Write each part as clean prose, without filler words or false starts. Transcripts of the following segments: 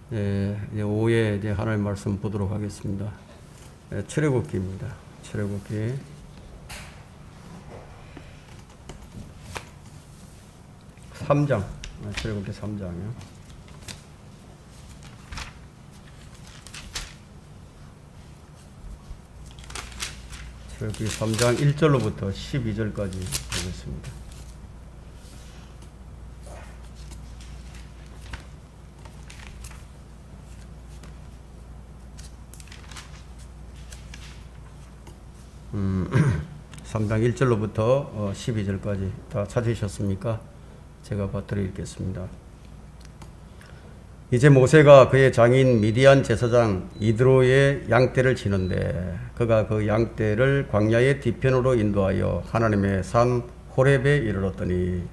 이제 오후에 이제 하나님 말씀 보도록 하겠습니다. 출애굽기입니다. 출애굽기 3장, 출애굽기 3장이요. 출애굽기 3장 1절로부터 12절까지 보겠습니다. 음, 3장 1절로부터 12절까지 다 찾으셨습니까? 제가 받들어 읽겠습니다. 이제 모세가 그의 장인 미디안 제사장 이드로의 양떼를 치는데 그가 그 양떼를 광야의 뒤편으로 인도하여 하나님의 산 호렙에 이르렀더니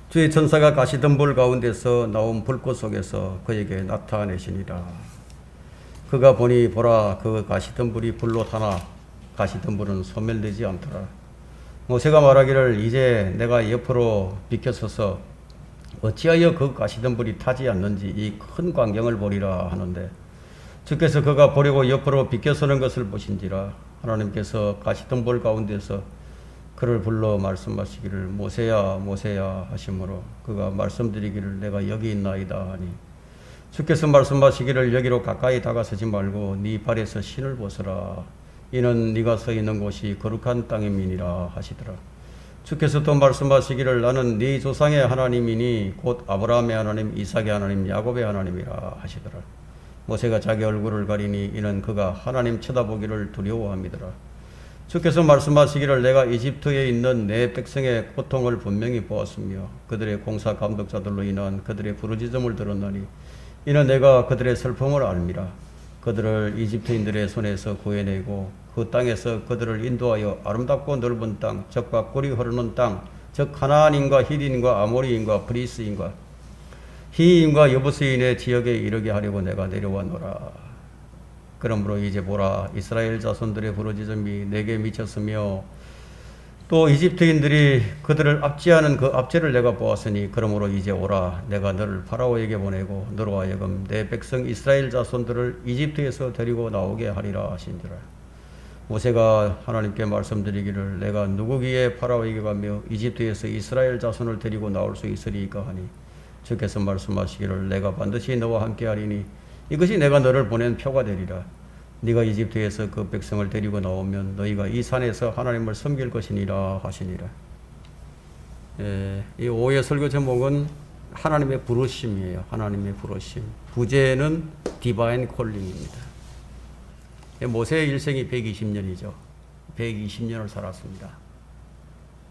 주의 천사가 가시덤불 가운데서 나온 불꽃 속에서 그에게 나타내시니라. 그가 보니 보라 그 가시덤불이 불로 타나 가시덤불은 소멸되지 않더라. 모세가 말하기를 이제 내가 옆으로 비켜서서 어찌하여 그 가시덤불이 타지 않는지 이 큰 광경을 보리라 하는데 주께서 그가 보려고 옆으로 비켜서는 것을 보신지라. 하나님께서 가시덤불 가운데서 그를 불러 말씀하시기를 모세야 모세야 하시므로 그가 말씀드리기를 내가 여기 있나이다 하니 주께서 말씀하시기를 여기로 가까이 다가서지 말고 네 발에서 신을 벗어라. 이는 네가 서 있는 곳이 거룩한 땅임이니라 하시더라. 주께서 또 말씀하시기를 나는 네 조상의 하나님이니 곧 아브라함의 하나님, 이삭의 하나님, 야곱의 하나님이라 하시더라. 모세가 자기 얼굴을 가리니 이는 그가 하나님 쳐다보기를 두려워함이더라. 주께서 말씀하시기를 내가 이집트에 있는 내 백성의 고통을 분명히 보았으며 그들의 공사 감독자들로 인한 그들의 부르짖음을 들었나니 이는 내가 그들의 슬픔을 알미라. 그들을 이집트인들의 손에서 구해내고 그 땅에서 그들을 인도하여 아름답고 넓은 땅, 적과 꿀이 흐르는 땅, 즉 가나안인과 히딘과 아모리인과 브리스인과 히인과 여부스인의 지역에 이르게 하려고 내가 내려왔노라. 그러므로 이제 보라 이스라엘 자손들의 부르짖음이 내게 미쳤으며 또 이집트인들이 그들을 압제하는 그 압제를 내가 보았으니 그러므로 이제 오라 내가 너를 파라오에게 보내고 너로 하여금 내 백성 이스라엘 자손들을 이집트에서 데리고 나오게 하리라 하신지라. 모세가 하나님께 말씀드리기를 내가 누구기에 파라오에게 가며 이집트에서 이스라엘 자손을 데리고 나올 수 있으리까 하니 주께서 말씀하시기를 내가 반드시 너와 함께 하리니 이것이 내가 너를 보낸 표가 되리라. 네가 이집트에서 그 백성을 데리고 나오면 너희가 이 산에서 하나님을 섬길 것이니라 하시니라. 이 오후의 설교 제목은 하나님의 부르심이에요. 하나님의 부르심. 부제는 디바인 콜링입니다. 모세의 일생이 120년이죠. 120년을 살았습니다.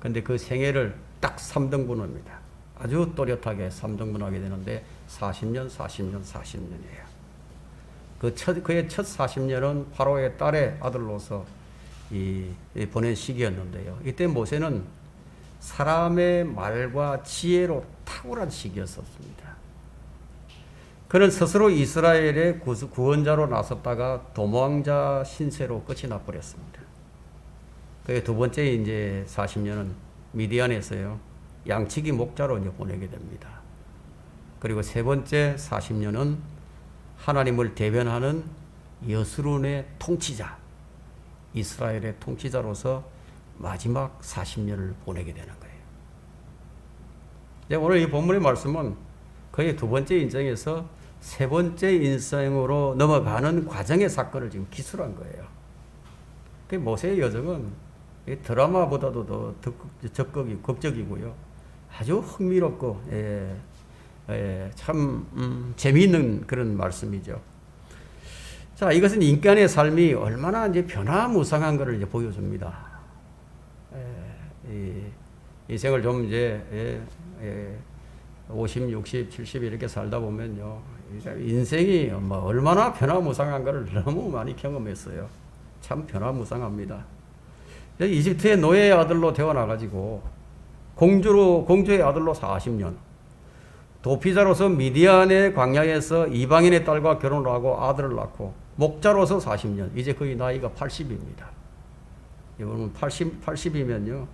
근데 그 생애를 딱 3등분합니다. 아주 또렷하게 3등분하게 되는데 40년, 40년, 40년이에요. 그의 첫 40년은 파로의 딸의 아들로서 보낸 시기였는데요. 이때 모세는 사람의 말과 지혜로 탁월한 시기였었습니다. 그는 스스로 이스라엘의 구원자로 나섰다가 도망자 신세로 끝이 나버렸습니다. 그의 두 번째 이제 40년은 미디안에서요. 양치기 목자로 이제 보내게 됩니다. 그리고 세 번째 40년은 하나님을 대변하는 여스룬의 통치자, 이스라엘의 통치자로서 마지막 40년을 보내게 되는 거예요. 오늘 이 본문의 말씀은 그의 두 번째 인생에서 세 번째 인생으로 넘어가는 과정의 사건을 지금 기술한 거예요. 그 모세의 여정은 드라마보다도 더 극적이고요. 아주 흥미롭고, 참 재미있는 그런 말씀이죠. 자, 이것은 인간의 삶이 얼마나 이제 변화무쌍한 것을 이제 보여줍니다. 이 생을 좀 이제 50, 60, 70 이렇게 살다 보면요, 인생이 뭐 얼마나 변화무쌍한 것을 너무 많이 경험했어요. 참 변화무쌍합니다. 이집트의 노예의 아들로 태어나가지고 공주의 아들로 40년. 도피자로서 미디안의 광야에서 이방인의 딸과 결혼을 하고 아들을 낳고 목자로서 40년. 이제 거의 나이가 80입니다. 여러분 80이면요.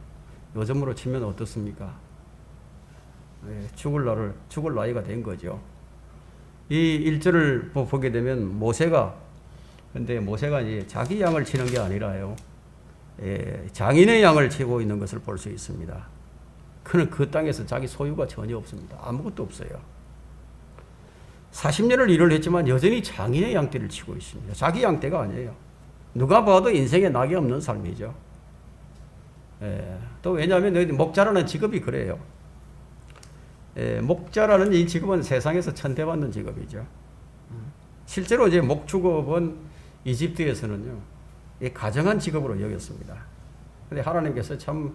요즘으로 치면 어떻습니까? 죽을 나이가 된 거죠. 이 일절을 보게 되면 근데 모세가 이제 자기 양을 치는 게 아니라요. 장인의 양을 치고 있는 것을 볼 수 있습니다. 그는 그 땅에서 자기 소유가 전혀 없습니다. 아무것도 없어요. 40년을 일을 했지만 여전히 장인의 양떼를 치고 있습니다. 자기 양떼가 아니에요. 누가 봐도 인생에 낙이 없는 삶이죠. 또 왜냐하면 목자라는 직업이 그래요. 목자라는 이 직업은 세상에서 천대받는 직업이죠. 실제로 이제 목축업은 이집트에서는요, 이 가정한 직업으로 여겼습니다. 근데 하나님께서 참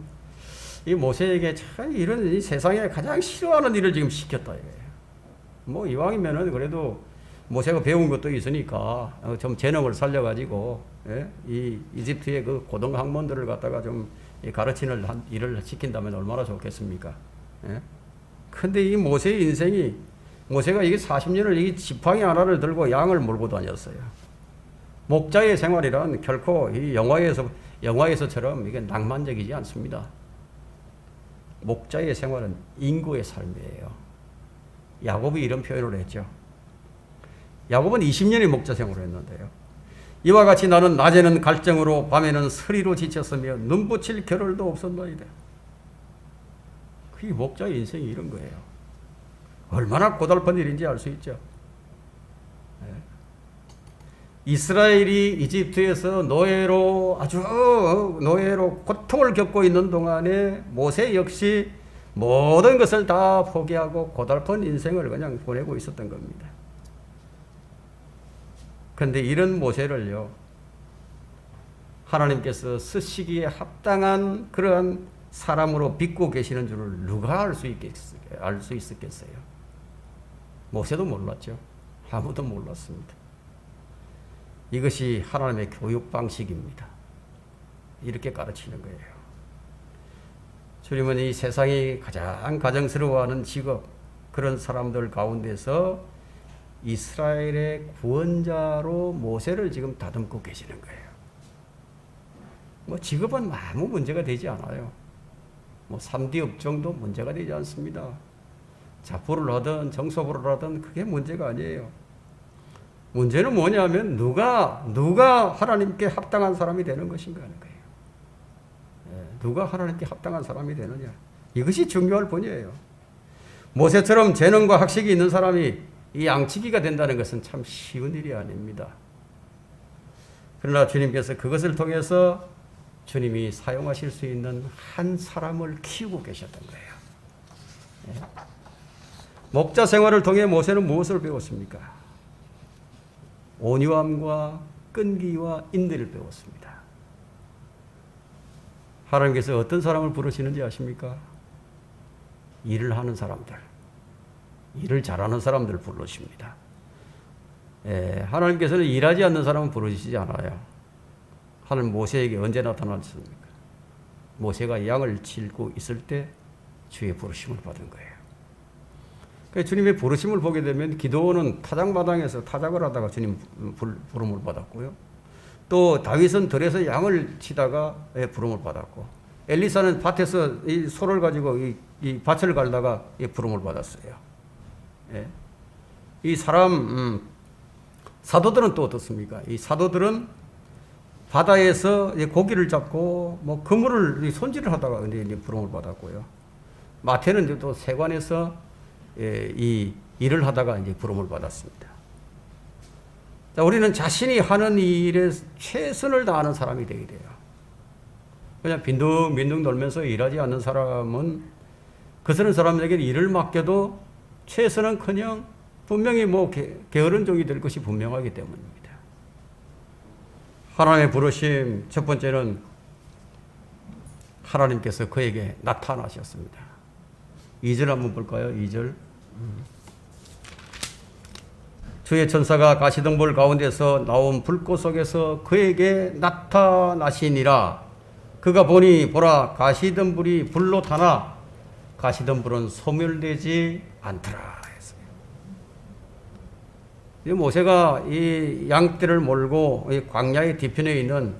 이 모세에게 참 이런 이 세상에 가장 싫어하는 일을 지금 시켰다 이거예요. 뭐 이왕이면은 그래도 모세가 배운 것도 있으니까 좀 재능을 살려가지고 이 이집트의 그 고등 학문들을 갖다가 좀 가르치는 일을 시킨다면 얼마나 좋겠습니까? 근데 이 모세의 인생이 모세가 이게 40년을 이 지팡이 하나를 들고 양을 몰고 다녔어요. 목자의 생활이란 결코 이 영화에서처럼 이게 낭만적이지 않습니다. 목자의 생활은 인고의 삶이에요. 야곱이 이런 표현을 했죠. 야곱은 20년의 목자 생활을 했는데요. 이와 같이 나는 낮에는 갈증으로 밤에는 서리로 지쳤으며 눈붙일 겨를도 없었나이다. 그게 목자의 인생이 이런 거예요. 얼마나 고달픈 일인지 알 수 있죠. 이스라엘이 이집트에서 아주 노예로 고통을 겪고 있는 동안에 모세 역시 모든 것을 다 포기하고 고달픈 인생을 그냥 보내고 있었던 겁니다. 그런데 이런 모세를요, 하나님께서 쓰시기에 합당한 그러한 사람으로 빚고 계시는 줄을 누가 알 수 있었겠어요? 모세도 몰랐죠. 아무도 몰랐습니다. 이것이 하나님의 교육 방식입니다. 이렇게 가르치는 거예요. 주님은 이 세상이 가장 가정스러워하는 직업, 그런 사람들 가운데서 이스라엘의 구원자로 모세를 지금 다듬고 계시는 거예요. 뭐 직업은 아무 문제가 되지 않아요. 뭐 3D 업종도 문제가 되지 않습니다. 자포를 하든 정소부를 하든 그게 문제가 아니에요. 문제는 뭐냐면 누가 하나님께 합당한 사람이 되는 것인가 하는 거예요. 누가 하나님께 합당한 사람이 되느냐. 이것이 중요할 뿐이에요. 모세처럼 재능과 학식이 있는 사람이 이 양치기가 된다는 것은 참 쉬운 일이 아닙니다. 그러나 주님께서 그것을 통해서 주님이 사용하실 수 있는 한 사람을 키우고 계셨던 거예요. 목자 생활을 통해 모세는 무엇을 배웠습니까? 온유함과 끈기와 인내를 배웠습니다. 하나님께서 어떤 사람을 부르시는지 아십니까? 일을 하는 사람들, 일을 잘하는 사람들을 부르십니다. 하나님께서는 일하지 않는 사람은 부르시지 않아요. 하나님 모세에게 언제 나타났습니까? 모세가 양을 칠고 있을 때 주의 부르심을 받은 거예요. 주님의 부르심을 보게 되면 기도원은 타작마당에서 타작을 하다가 주님 부름을 받았고요. 또 다윗은 들에서 양을 치다가 부름을 받았고, 엘리사는 밭에서 이 소를 가지고 이 밭을 갈다가 부름을 받았어요. 이 사도들은 또 어떻습니까? 이 사도들은 바다에서 고기를 잡고 뭐 그물을 손질을 하다가 이제 부름을 받았고요. 마태는 또 세관에서 이 일을 하다가 이제 부름을 받았습니다. 자, 우리는 자신이 하는 일에 최선을 다하는 사람이 되게 돼요. 그냥 빈둥빈둥 돌면서 일하지 않는 사람은 그 사람에게 일을 맡겨도 최선은커녕 분명히 뭐 게으른 종이 될 것이 분명하기 때문입니다. 하나님의 부르심 첫 번째는 하나님께서 그에게 나타나셨습니다. 2절 한번 볼까요? 2절. 주의 천사가 가시덤불 가운데서 나온 불꽃 속에서 그에게 나타나시니라. 그가 보니 보라 가시덤불이 불로 타나 가시덤불은 소멸되지 않더라 했어요. 이 모세가 이 양떼를 몰고 이 광야의 뒤편에 있는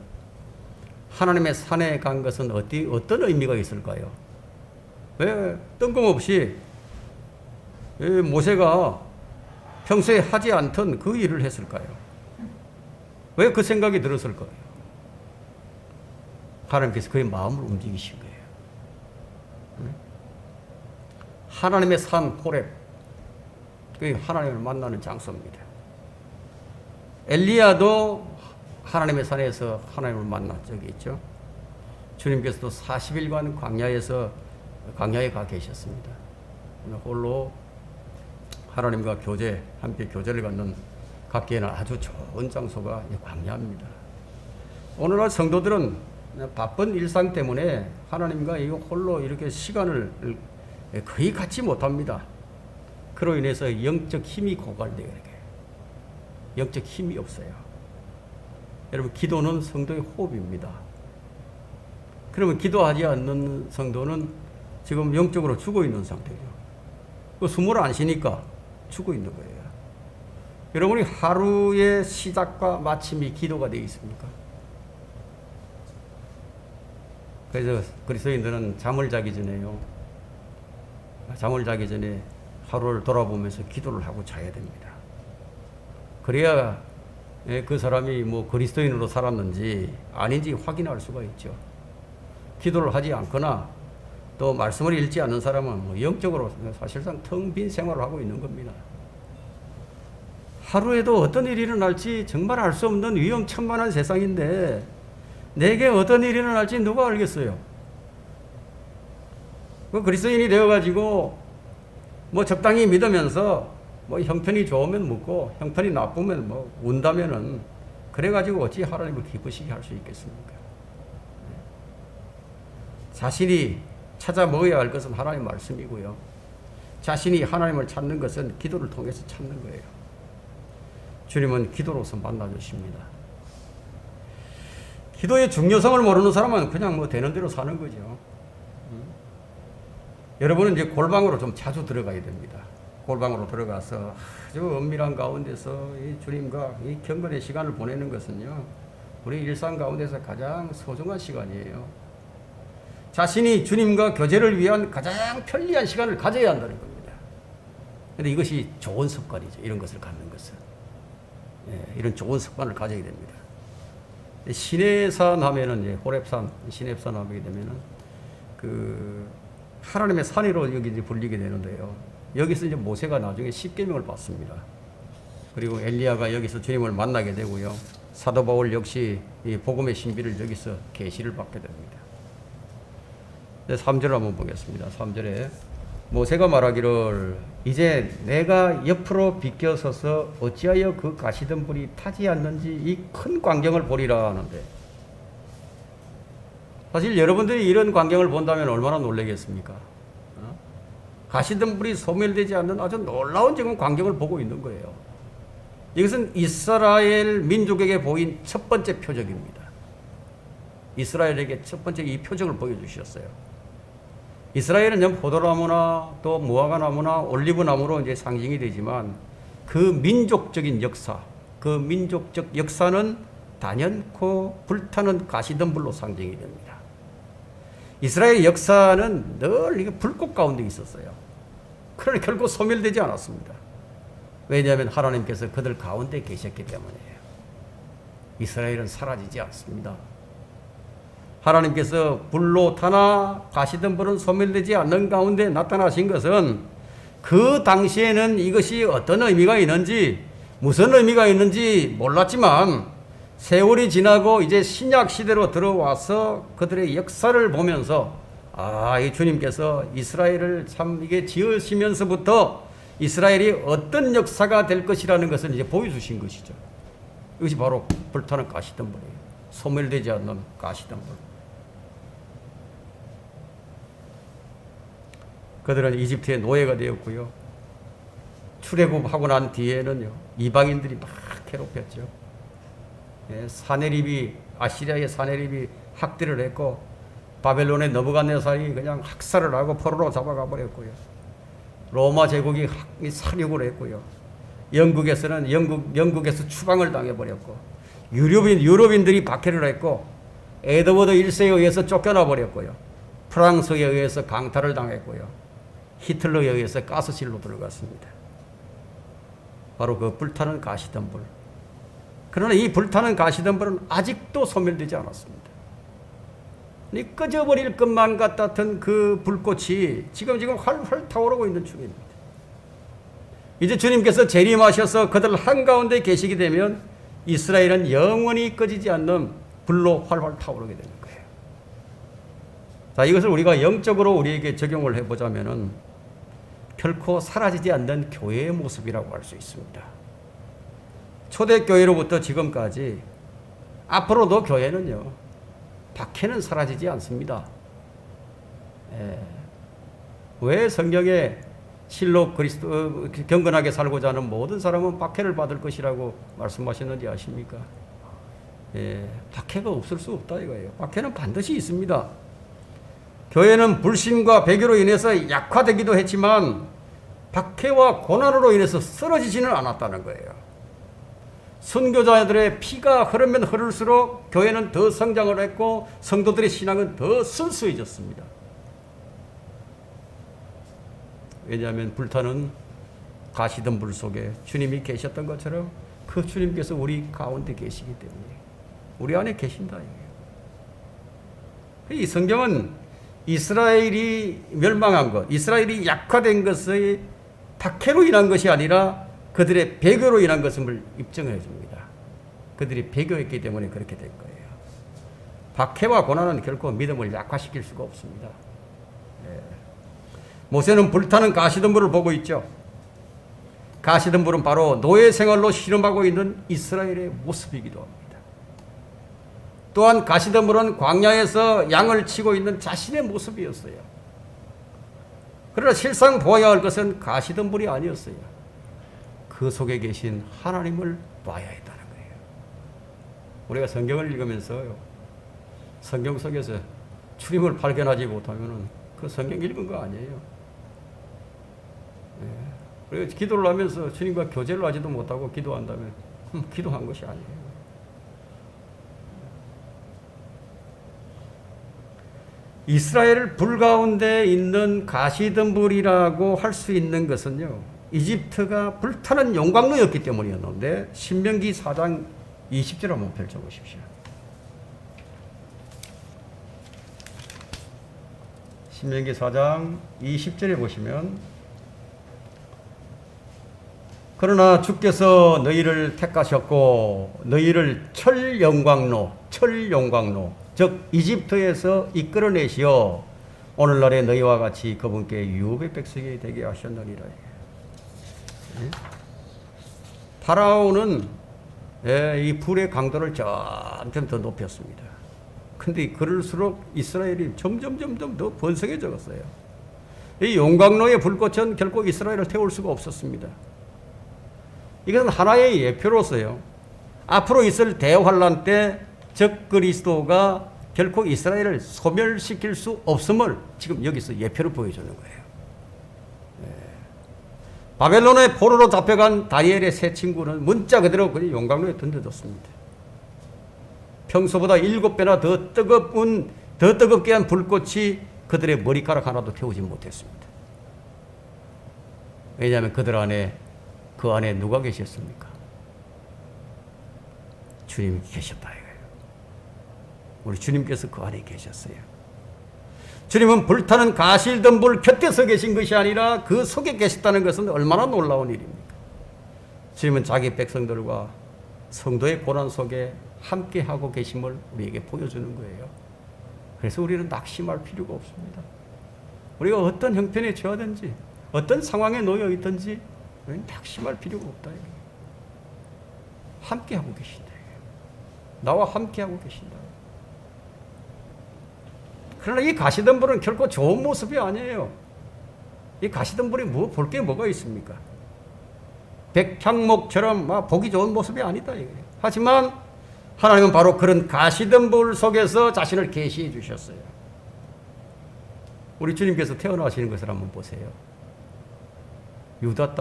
하나님의 산에 간 것은 어떤 의미가 있을까요? 왜 뜬금없이 모세가 평소에 하지 않던 그 일을 했을까요? 왜 그 생각이 들었을까요? 하나님께서 그의 마음을 움직이신 거예요. 하나님의 산 호렙, 그게 하나님을 만나는 장소입니다. 엘리야도 하나님의 산에서 하나님을 만난 적이 있죠. 주님께서도 40일간 광야에 가 계셨습니다. 홀로 하나님과 함께 교제를 갖는 갖기에는 아주 좋은 장소가 광야입니다. 오늘날 성도들은 바쁜 일상 때문에 하나님과 홀로 이렇게 시간을 거의 갖지 못합니다. 그로 인해서 영적 힘이 고갈되게 돼요. 영적 힘이 없어요. 여러분, 기도는 성도의 호흡입니다. 그러면 기도하지 않는 성도는 지금 영적으로 죽어 있는 상태죠. 그 숨을 안 쉬니까 죽어 있는 거예요. 여러분이 하루의 시작과 마침이 기도가 되어 있습니까? 그래서 그리스도인들은 잠을 자기 전에 하루를 돌아보면서 기도를 하고 자야 됩니다. 그래야 그 사람이 그리스도인으로 살았는지 아닌지 확인할 수가 있죠. 기도를 하지 않거나 또 말씀을 읽지 않는 사람은 영적으로 사실상 텅 빈 생활을 하고 있는 겁니다. 하루에도 어떤 일이 일어날지 정말 알 수 없는 위험천만한 세상인데 내게 어떤 일이 일어날지 누가 알겠어요? 그리스도인이 되어가지고 적당히 믿으면서 형편이 좋으면 묻고 형편이 나쁘면 운다면은 그래가지고 어찌 하나님을 기쁘시게 할 수 있겠습니까? 자신이 찾아 먹어야 할 것은 하나님 말씀이고요. 자신이 하나님을 찾는 것은 기도를 통해서 찾는 거예요. 주님은 기도로서 만나주십니다. 기도의 중요성을 모르는 사람은 그냥 되는 대로 사는 거죠. 여러분은 이제 골방으로 좀 자주 들어가야 됩니다. 골방으로 들어가서 아주 은밀한 가운데서 이 주님과 이 경건의 시간을 보내는 것은요, 우리 일상 가운데서 가장 소중한 시간이에요. 자신이 주님과 교제를 위한 가장 편리한 시간을 가져야 한다는 겁니다. 그런데 이것이 좋은 습관이죠. 이런 것을 갖는 것은. 이런 좋은 습관을 가져야 됩니다. 시내산 하면은 호렙산, 시내산 하게 되면은 하나님의 산으로 여기 이제 불리게 되는데요. 여기서 이제 모세가 나중에 십계명을 받습니다. 그리고 엘리야가 여기서 주님을 만나게 되고요. 사도 바울 역시 이 복음의 신비를 여기서 계시를 받게 됩니다. 3절 한번 보겠습니다. 3절에 모세가 말하기를 이제 내가 옆으로 비껴서서 어찌하여 그 가시던 불이 타지 않는지 이 큰 광경을 보리라 하는데, 사실 여러분들이 이런 광경을 본다면 얼마나 놀라겠습니까? 가시던 불이 소멸되지 않는 아주 놀라운 지금 광경을 보고 있는 거예요. 이것은 이스라엘 민족에게 보인 첫 번째 표적입니다. 이스라엘에게 첫 번째 이 표적을 보여주셨어요. 이스라엘은 포도나무나 또 무화과나무나 올리브나무로 이제 상징이 되지만 그 민족적인 역사, 그 민족적 역사는 단연코 불타는 가시덤불로 상징이 됩니다. 이스라엘의 역사는 늘 이게 불꽃 가운데 있었어요. 그러나 결코 소멸되지 않았습니다. 왜냐하면 하나님께서 그들 가운데 계셨기 때문이에요. 이스라엘은 사라지지 않습니다. 하나님께서 불로 타나 가시던 불은 소멸되지 않는 가운데 나타나신 것은 그 당시에는 이것이 어떤 의미가 있는지, 무슨 의미가 있는지 몰랐지만 세월이 지나고 이제 신약 시대로 들어와서 그들의 역사를 보면서 이 주님께서 이스라엘을 참 이게 지으시면서부터 이스라엘이 어떤 역사가 될 것이라는 것을 이제 보여주신 것이죠. 이것이 바로 불타는 가시덤불이에요. 소멸되지 않는 가시덤불. 그들은 이집트의 노예가 되었고요. 출애굽하고 난 뒤에는요, 이방인들이 막 괴롭혔죠. 사네립이, 아시리아의 사네립이 학대를 했고, 바벨론의 느부갓네살이 그냥 학살을 하고 포로로 잡아가 버렸고요. 로마 제국이 살육을 했고요. 영국에서 추방을 당해버렸고, 유럽인들이 박해를 했고, 에드워드 1세에 의해서 쫓겨나 버렸고요. 프랑스에 의해서 강탈을 당했고요. 히틀러에 의해서 가스실로 들어갔습니다. 바로 그 불타는 가시덤불. 그러나 이 불타는 가시덤불은 아직도 소멸되지 않았습니다. 이 꺼져버릴 것만 같았던 그 불꽃이 지금 활활 타오르고 있는 중입니다. 이제 주님께서 재림하셔서 그들 한가운데 계시게 되면 이스라엘은 영원히 꺼지지 않는 불로 활활 타오르게 되는 거예요. 자, 이것을 우리가 영적으로 우리에게 적용을 해보자면은 결코 사라지지 않는 교회의 모습이라고 할 수 있습니다. 초대교회로부터 지금까지 앞으로도 교회는요, 박해는 사라지지 않습니다. 왜 성경에 실로 그리스도 경건하게 살고자 하는 모든 사람은 박해를 받을 것이라고 말씀하셨는지 아십니까? 박해가 없을 수 없다 이거예요. 박해는 반드시 있습니다. 교회는 불신과 배교로 인해서 약화되기도 했지만 박해와 고난으로 인해서 쓰러지지는 않았다는 거예요. 선교자들의 피가 흐르면 흐를수록 교회는 더 성장을 했고 성도들의 신앙은 더 순수해졌습니다. 왜냐하면 불타는 가시덤불 속에 주님이 계셨던 것처럼 그 주님께서 우리 가운데 계시기 때문에 우리 안에 계신다. 이 성경은 이스라엘이 멸망한 것, 이스라엘이 약화된 것의 박해로 인한 것이 아니라 그들의 배교로 인한 것을 입증해 줍니다. 그들이 배교했기 때문에 그렇게 된 거예요. 박해와 고난은 결코 믿음을 약화시킬 수가 없습니다. 모세는 불타는 가시덤불을 보고 있죠. 가시덤불은 바로 노예 생활로 실험하고 있는 이스라엘의 모습이기도 합니다. 또한 가시덤불은 광야에서 양을 치고 있는 자신의 모습이었어요. 그러나 실상 보아야 할 것은 가시덤불이 아니었어요. 그 속에 계신 하나님을 봐야 했다는 거예요. 우리가 성경을 읽으면서요, 성경 속에서 주님을 발견하지 못하면 그 성경 읽은 거 아니에요. 그래서 기도를 하면서 주님과 교제를 하지도 못하고 기도한다면 기도한 것이 아니에요. 이스라엘 불 가운데 있는 가시덤불이라고 할 수 있는 것은요, 이집트가 불타는 용광로였기 때문이었는데 신명기 4장 20절 한번 펼쳐보십시오. 신명기 4장 20절에 보시면, 그러나 주께서 너희를 택하셨고 너희를 철용광로 즉 이집트에서 이끌어내시어 오늘날의 너희와 같이 그분께 유업의 백성이 되게 하셨느니라. 파라오는 이 불의 강도를 점점 더 높였습니다. 근데 그럴수록 이스라엘이 점점 더 번성해져 갔어요. 이 용광로의 불꽃은 결코 이스라엘을 태울 수가 없었습니다. 이것은 하나의 예표로서요, 앞으로 있을 대환란 때 적그리스도가 결코 이스라엘을 소멸시킬 수 없음을 지금 여기서 예표로 보여주는 거예요. 바벨론의 포로로 잡혀간 다니엘의 세 친구는 문자 그대로 그냥 용광로에 던져졌습니다. 평소보다 7배나 더 뜨겁게 한 불꽃이 그들의 머리카락 하나도 태우지 못했습니다. 왜냐하면 그 안에 누가 계셨습니까? 주님이 계셨다 이거예요. 우리 주님께서 그 안에 계셨어요. 주님은 불타는 가시덤불 곁에서 계신 것이 아니라 그 속에 계셨다는 것은 얼마나 놀라운 일입니까? 주님은 자기 백성들과 성도의 고난 속에 함께하고 계심을 우리에게 보여주는 거예요. 그래서 우리는 낙심할 필요가 없습니다. 우리가 어떤 형편에 처하든지 어떤 상황에 놓여 있든지 우리는 낙심할 필요가 없다. 함께하고 계신다. 나와 함께하고 계신다. 그러나 이 가시덤불은 결코 좋은 모습이 아니에요. 이 가시덤불이 볼 게 뭐가 있습니까? 백향목처럼 보기 좋은 모습이 아니다. 하지만 하나님은 바로 그런 가시덤불 속에서 자신을 계시해 주셨어요. 우리 주님께서 태어나시는 것을 한번 보세요. 유대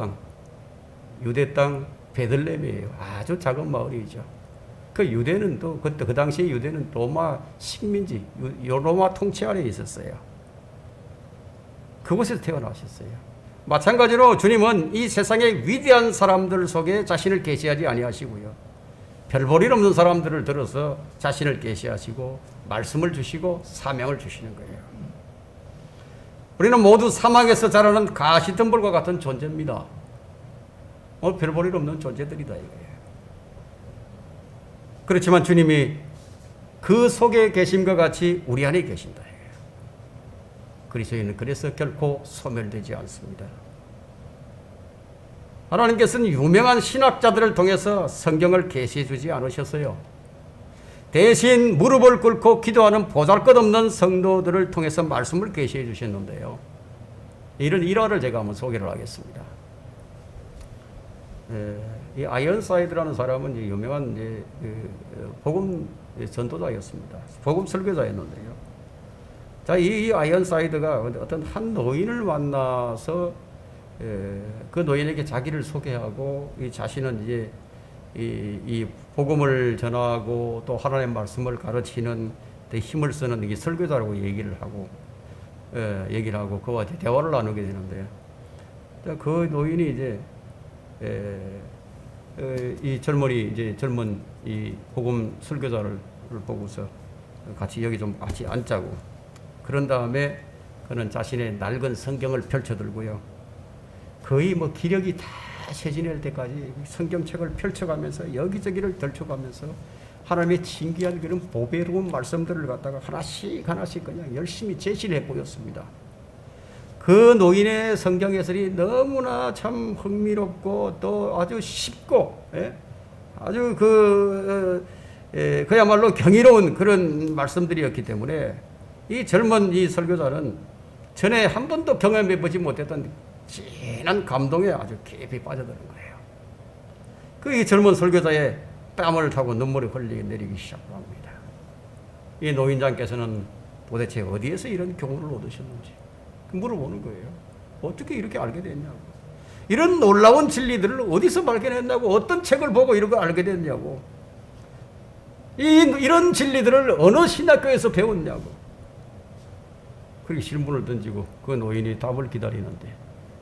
땅 베들레헴이에요. 아주 작은 마을이죠. 그 유대는 또 그 당시에 유대는 로마 식민지, 로마 통치 아래 있었어요. 그곳에서 태어나셨어요. 마찬가지로 주님은 이 세상의 위대한 사람들 속에 자신을 계시하지 아니하시고요. 별 볼 일 없는 사람들을 들어서 자신을 계시하시고 말씀을 주시고 사명을 주시는 거예요. 우리는 모두 사막에서 자라는 가시덤불과 같은 존재입니다. 별 볼 일 없는 존재들이다 이거예요. 그렇지만 주님이 그 속에 계심과 같이 우리 안에 계신다. 그리스도인은 그래서 결코 소멸되지 않습니다. 하나님께서는 유명한 신학자들을 통해서 성경을 계시해 주지 않으셨어요. 대신 무릎을 꿇고 기도하는 보잘것없는 성도들을 통해서 말씀을 계시해 주셨는데요. 이런 일화를 제가 한번 소개를 하겠습니다. 이 아이언사이드라는 사람은 유명한 복음 전도자였습니다. 복음 설교자였는데요. 자, 이 아이언사이드가 어떤 한 노인을 만나서 그 노인에게 자기를 소개하고 이 자신은 이제 이 복음을 전하고 또 하나님의 말씀을 가르치는 데 힘을 쓰는 이 설교자라고 얘기를 하고 그와 대화를 나누게 되는데요. 그 노인이 이제 이 젊은 이 복음 설교자를 보고서 같이 여기 좀 같이 앉자고, 그런 다음에 그는 자신의 낡은 성경을 펼쳐들고요. 거의 뭐 기력이 다 쇠진할 때까지 성경책을 펼쳐가면서 여기저기를 들춰가면서 하나님의 신기한 그런 보배로운 말씀들을 갖다가 하나씩 그냥 열심히 제시를 해 보였습니다. 그 노인의 성경 해설이 너무나 참 흥미롭고 또 아주 쉽고, 아주 그야말로 경이로운 그런 말씀들이었기 때문에 이 젊은 이 설교자는 전에 한 번도 경험해 보지 못했던 진한 감동에 아주 깊이 빠져드는 거예요. 이 젊은 설교자의 뺨을 타고 눈물이 흘리게 내리기 시작합니다. 이 노인장께서는 도대체 어디에서 이런 교훈을 얻으셨는지 물어보는 거예요. 어떻게 이렇게 알게 됐냐고. 이런 놀라운 진리들을 어디서 발견했냐고. 어떤 책을 보고 이런 거 알게 됐냐고. 이런 진리들을 어느 신학교에서 배웠냐고. 그렇게 질문을 던지고 그 노인이 답을 기다리는데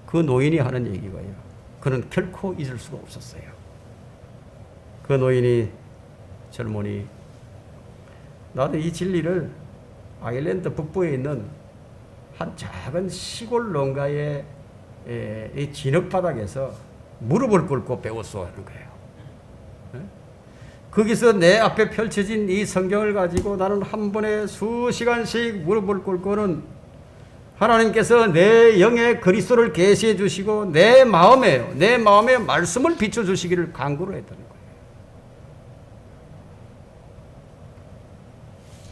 그 노인이 하는 얘기가요. 그는 결코 잊을 수가 없었어요. 그 노인이 젊은이, 나도 이 진리를 아일랜드 북부에 있는 한 작은 시골 농가의 이 진흙바닥에서 무릎을 꿇고 배웠어 하는 거예요. 거기서 내 앞에 펼쳐진 이 성경을 가지고 나는 한 번에 수시간씩 무릎을 꿇고는 하나님께서 내 영의 그리스도를 계시해 주시고 내 마음에 말씀을 비춰 주시기를 간구를 했다는 거예요.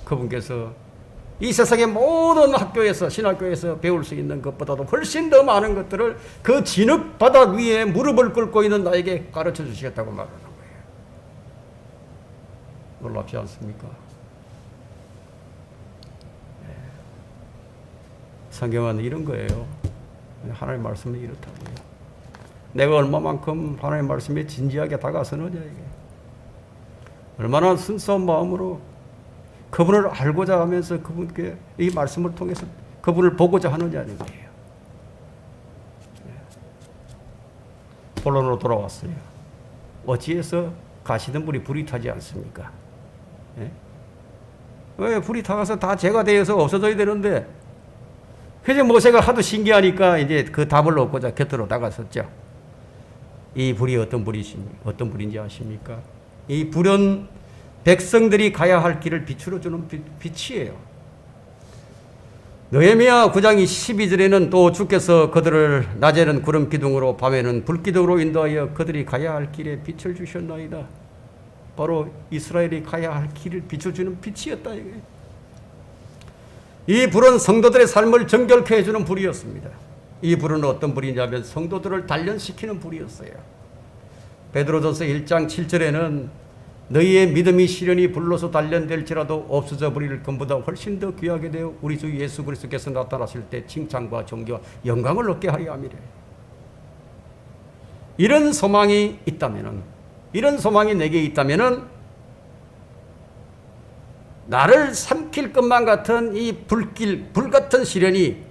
그분께서 이 세상의 모든 학교에서, 신학교에서 배울 수 있는 것보다도 훨씬 더 많은 것들을 그 진흙 바닥 위에 무릎을 꿇고 있는 나에게 가르쳐 주시겠다고 말하는 거예요. 놀랍지 않습니까? 성경은 이런 거예요. 하나님의 말씀은 이렇다고요. 내가 얼마만큼 하나님의 말씀에 진지하게 다가서느냐, 이게. 얼마나 순수한 마음으로 그분을 알고자 하면서 그분께 이 말씀을 통해서 그분을 보고자 하느냐는 거예요. 본론으로 돌아왔어요. 어찌해서 가시덤불이 불이 타지 않습니까? 왜 불이 타가서 다 재가 되어서 없어져야 되는데, 그래서 모세가 하도 신기하니까 이제 그 답을 얻고자 곁으로 나갔었죠. 이 불이 어떤 불인지 아십니까? 이 불은 백성들이 가야 할 길을 비추어주는 빛이에요. 느헤미야 9장 12절에는 또 주께서 그들을 낮에는 구름 기둥으로 밤에는 불 기둥으로 인도하여 그들이 가야 할 길에 빛을 주셨나이다. 바로 이스라엘이 가야 할 길을 비춰주는 빛이었다. 이 불은 성도들의 삶을 정결케 해주는 불이었습니다. 이 불은 어떤 불이냐면 성도들을 단련시키는 불이었어요. 베드로전서 1장 7절에는 너희의 믿음이 시련이 불로서 단련될지라도 없어져 버릴 것보다 훨씬 더 귀하게 되어 우리 주 예수 그리스도께서 나타나실 때 칭찬과 존귀와 영광을 얻게 하려 함이래. 이런 소망이 있다면은, 이런 소망이 내게 있다면은 나를 삼킬 것만 같은 이 불 같은 시련이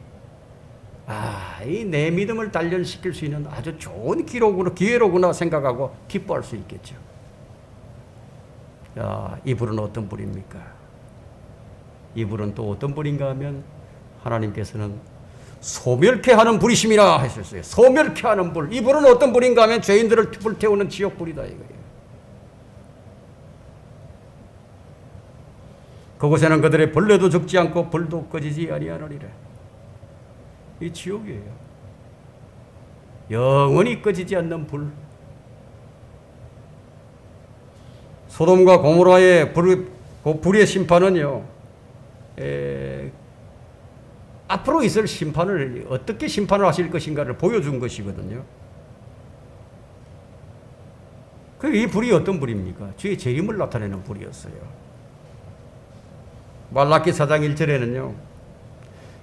내 믿음을 단련시킬 수 있는 아주 좋은 기회로구나 생각하고 기뻐할 수 있겠죠. 야, 이 불은 어떤 불입니까? 이 불은 또 어떤 불인가 하면 하나님께서는 소멸케 하는 불이심이라 하셨어요. 소멸케 하는 불. 이 불은 어떤 불인가 하면 죄인들을 불태우는 지옥 불이다 이거예요. 그곳에는 그들의 벌레도 죽지 않고 불도 꺼지지 아니하느니라. 이 지옥이에요. 영원히 꺼지지 않는 불. 소돔과 고모라의 불의 심판은요, 앞으로 있을 심판을 어떻게 심판을 하실 것인가를 보여준 것이거든요. 이 불이 어떤 불입니까? 주의 재림을 나타내는 불이었어요. 말라기 4장 1절에는요.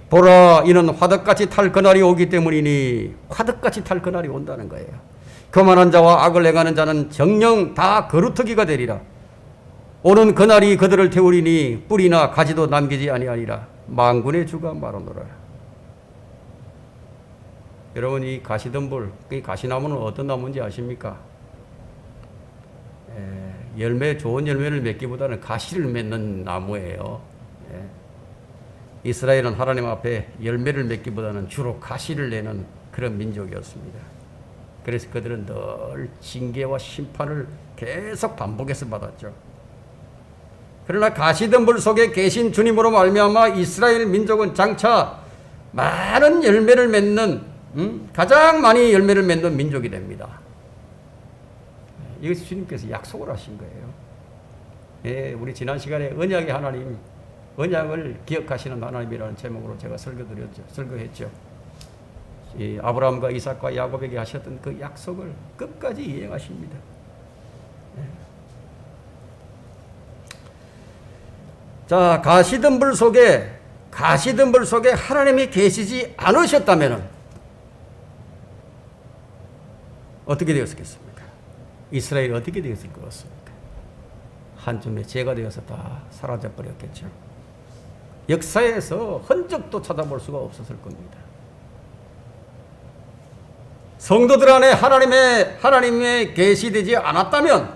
보라, 이는 화덕같이 탈 그날이 오기 때문이니, 화덕같이 탈 그날이 온다는 거예요. 교만한 자와 악을 행하는 자는 정녕 다 거루터기가 되리라. 오는 그날이 그들을 태우리니 뿌리나 가지도 남기지 아니하리라. 만군의 주가 말하노라. 여러분, 이 가시덤불, 이 가시나무는 어떤 나무인지 아십니까? 좋은 열매를 맺기보다는 가시를 맺는 나무예요. 이스라엘은 하나님 앞에 열매를 맺기보다는 주로 가시를 내는 그런 민족이었습니다. 그래서 그들은 늘 징계와 심판을 계속 반복해서 받았죠. 그러나 가시덤불 속에 계신 주님으로 말미암아 이스라엘 민족은 장차 많은 열매를 맺는 가장 많이 열매를 맺는 민족이 됩니다. 이것이 주님께서 약속을 하신 거예요. 우리 지난 시간에 언약의 하나님, 언약을 기억하시는 하나님이라는 제목으로 제가 설교했죠. 이 아브라함과 이삭과 야곱에게 하셨던 그 약속을 끝까지 이행하십니다. 자, 가시덤불 속에 하나님이 계시지 않으셨다면 어떻게 되었겠습니까? 이스라엘이 어떻게 되었을 것 같습니까? 한줌의 죄가 되어서 다 사라져버렸겠죠. 역사에서 흔적도 찾아볼 수가 없었을 겁니다. 성도들 안에 하나님의 계시되지 않았다면,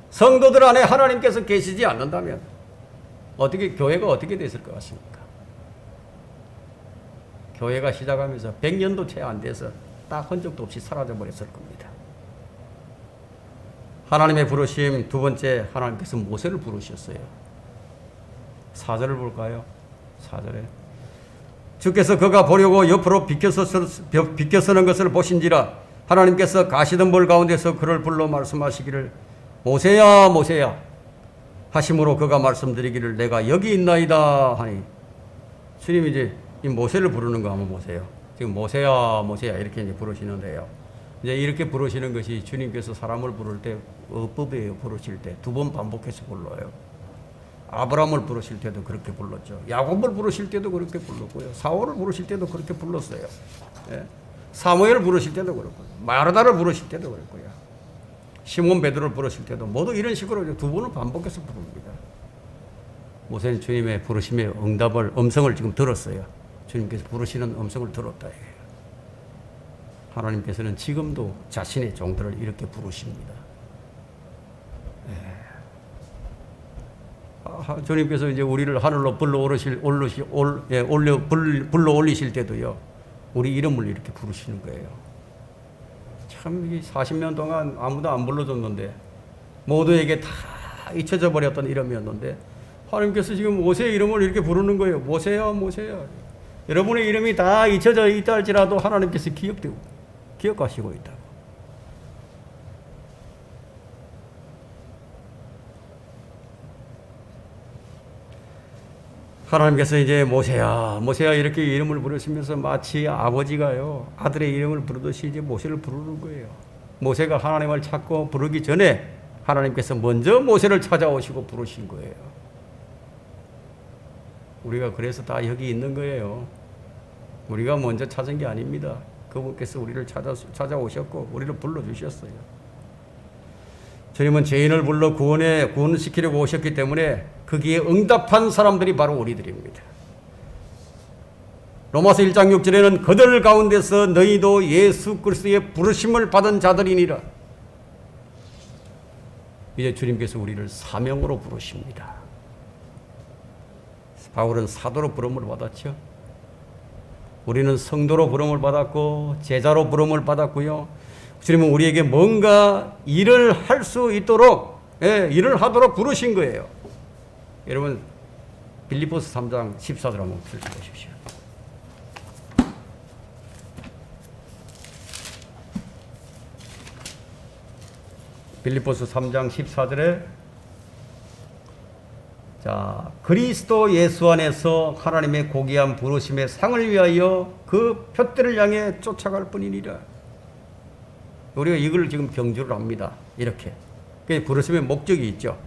성도들 안에 하나님께서 계시지 않는다면 교회가 어떻게 됐을 것 같습니까? 교회가 시작하면서 100년도 채 안 돼서 딱 흔적도 없이 사라져버렸을 겁니다. 하나님의 부르심 두 번째, 하나님께서 모세를 부르셨어요. 4절을 볼까요? 4절에 주께서 그가 보려고 옆으로 비켜서는 것을 보신지라 하나님께서 가시덤불 가운데서 그를 불러 말씀하시기를 모세야 모세야 하심으로 그가 말씀드리기를 내가 여기 있나이다 하니, 주님이 이제 이 모세를 부르는 거 한번 보세요. 지금 모세야 모세야 이렇게 이제 부르시는데요. 이제 이렇게 부르시는 것이 주님께서 사람을 부를 때 어법이에요. 부르실 때 두 번 반복해서 불러요. 아브라함을 부르실 때도 그렇게 불렀죠. 야곱을 부르실 때도 그렇게 불렀고요. 사울을 부르실 때도 그렇게 불렀어요. 사무엘을 부르실 때도 그렇고요. 마르다를 부르실 때도 그렇고요. 시몬 베드로를 부르실 때도 모두 이런 식으로 두 번을 반복해서 부릅니다. 모세는 주님의 부르심의 음성을 지금 들었어요. 주님께서 부르시는 음성을 들었다. 하나님께서는 지금도 자신의 종들을 이렇게 부르십니다. 주님께서 이제 우리를 하늘로 불러 올리실 때도요, 우리 이름을 이렇게 부르시는 거예요. 참, 40년 동안 아무도 안 불러줬는데, 모두에게 다 잊혀져 버렸던 이름이었는데, 하나님께서 지금 모세의 이름을 이렇게 부르는 거예요. 모세야, 모세야. 여러분의 이름이 다 잊혀져 있다 할지라도 하나님께서 기억하시고 있다고. 하나님께서 이제 모세야, 모세야 이렇게 이름을 부르시면서 마치 아버지가요, 아들의 이름을 부르듯이 이제 모세를 부르는 거예요. 모세가 하나님을 찾고 부르기 전에 하나님께서 먼저 모세를 찾아오시고 부르신 거예요. 우리가 그래서 다 여기 있는 거예요. 우리가 먼저 찾은 게 아닙니다. 그분께서 우리를 찾아오셨고 우리를 불러주셨어요. 주님은 죄인을 불러 구원시키려고 오셨기 때문에 거기에 응답한 사람들이 바로 우리들입니다. 로마서 1장 6절에는 그들 가운데서 너희도 예수 그리스도의 부르심을 받은 자들이니라. 이제 주님께서 우리를 사명으로 부르십니다. 바울은 사도로 부름을 받았죠. 우리는 성도로 부름을 받았고 제자로 부름을 받았고요. 주님은 우리에게 뭔가 일을 할 수 있도록, 일을 하도록 부르신 거예요. 여러분 빌립보서 3장 14절 한번 펼쳐보십시오. 빌립보서 3장 14절에 자, 그리스도 예수 안에서 하나님의 고귀한 부르심의 상을 위하여 그 표대를 향해 쫓아갈 뿐이니라. 우리가 이걸 지금 경주를 합니다. 이렇게. 부르심의 목적이 있죠.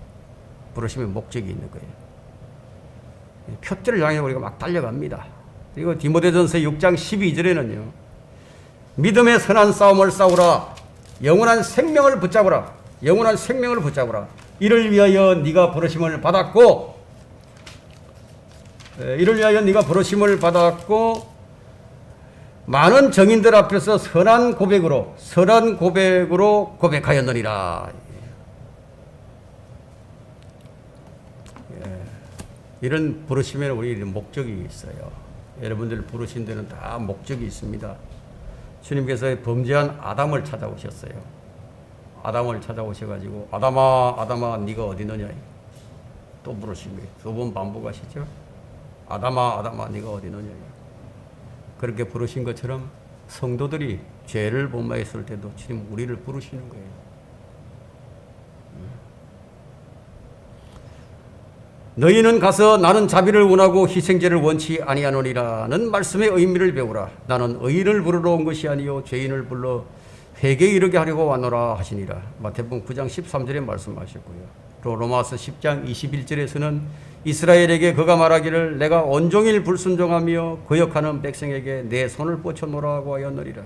부르심의 목적이 있는 거예요. 표대를 향해 우리가 막 달려갑니다. 그리고 디모데전서 6장 12절에는요. 믿음의 선한 싸움을 싸우라. 영원한 생명을 붙잡으라. 영원한 생명을 붙잡으라. 이를 위하여 네가 부르심을 받았고, 많은 정인들 앞에서 선한 고백으로 고백하였느니라. 이런 부르심에는 우리 목적이 있어요. 여러분들 부르신 데는 다 목적이 있습니다. 주님께서 범죄한 아담을 찾아오셨어요. 아담을 찾아오셔가지고 아담아 네가 어디 있느냐 또 부르십니다. 2번 반복하시죠. 아담아 네가 어디 있느냐. 그렇게 부르신 것처럼 성도들이 죄를 범하였을 때도 주님 우리를 부르시는 거예요. 너희는 가서 나는 자비를 원하고 희생제를 원치 아니하노니라는 말씀의 의미를 배우라. 나는 의인을 부르러 온 것이 아니요 죄인을 불러 회개에 이르게 하려고 왔노라 하시니라. 마태복음 9장 13절에 말씀하셨고요. 또 로마서 10장 21절에서는 이스라엘에게 그가 말하기를 내가 온종일 불순종하며 거역하는 백성에게 내 손을 뻗쳐놓으라고 하였느니라.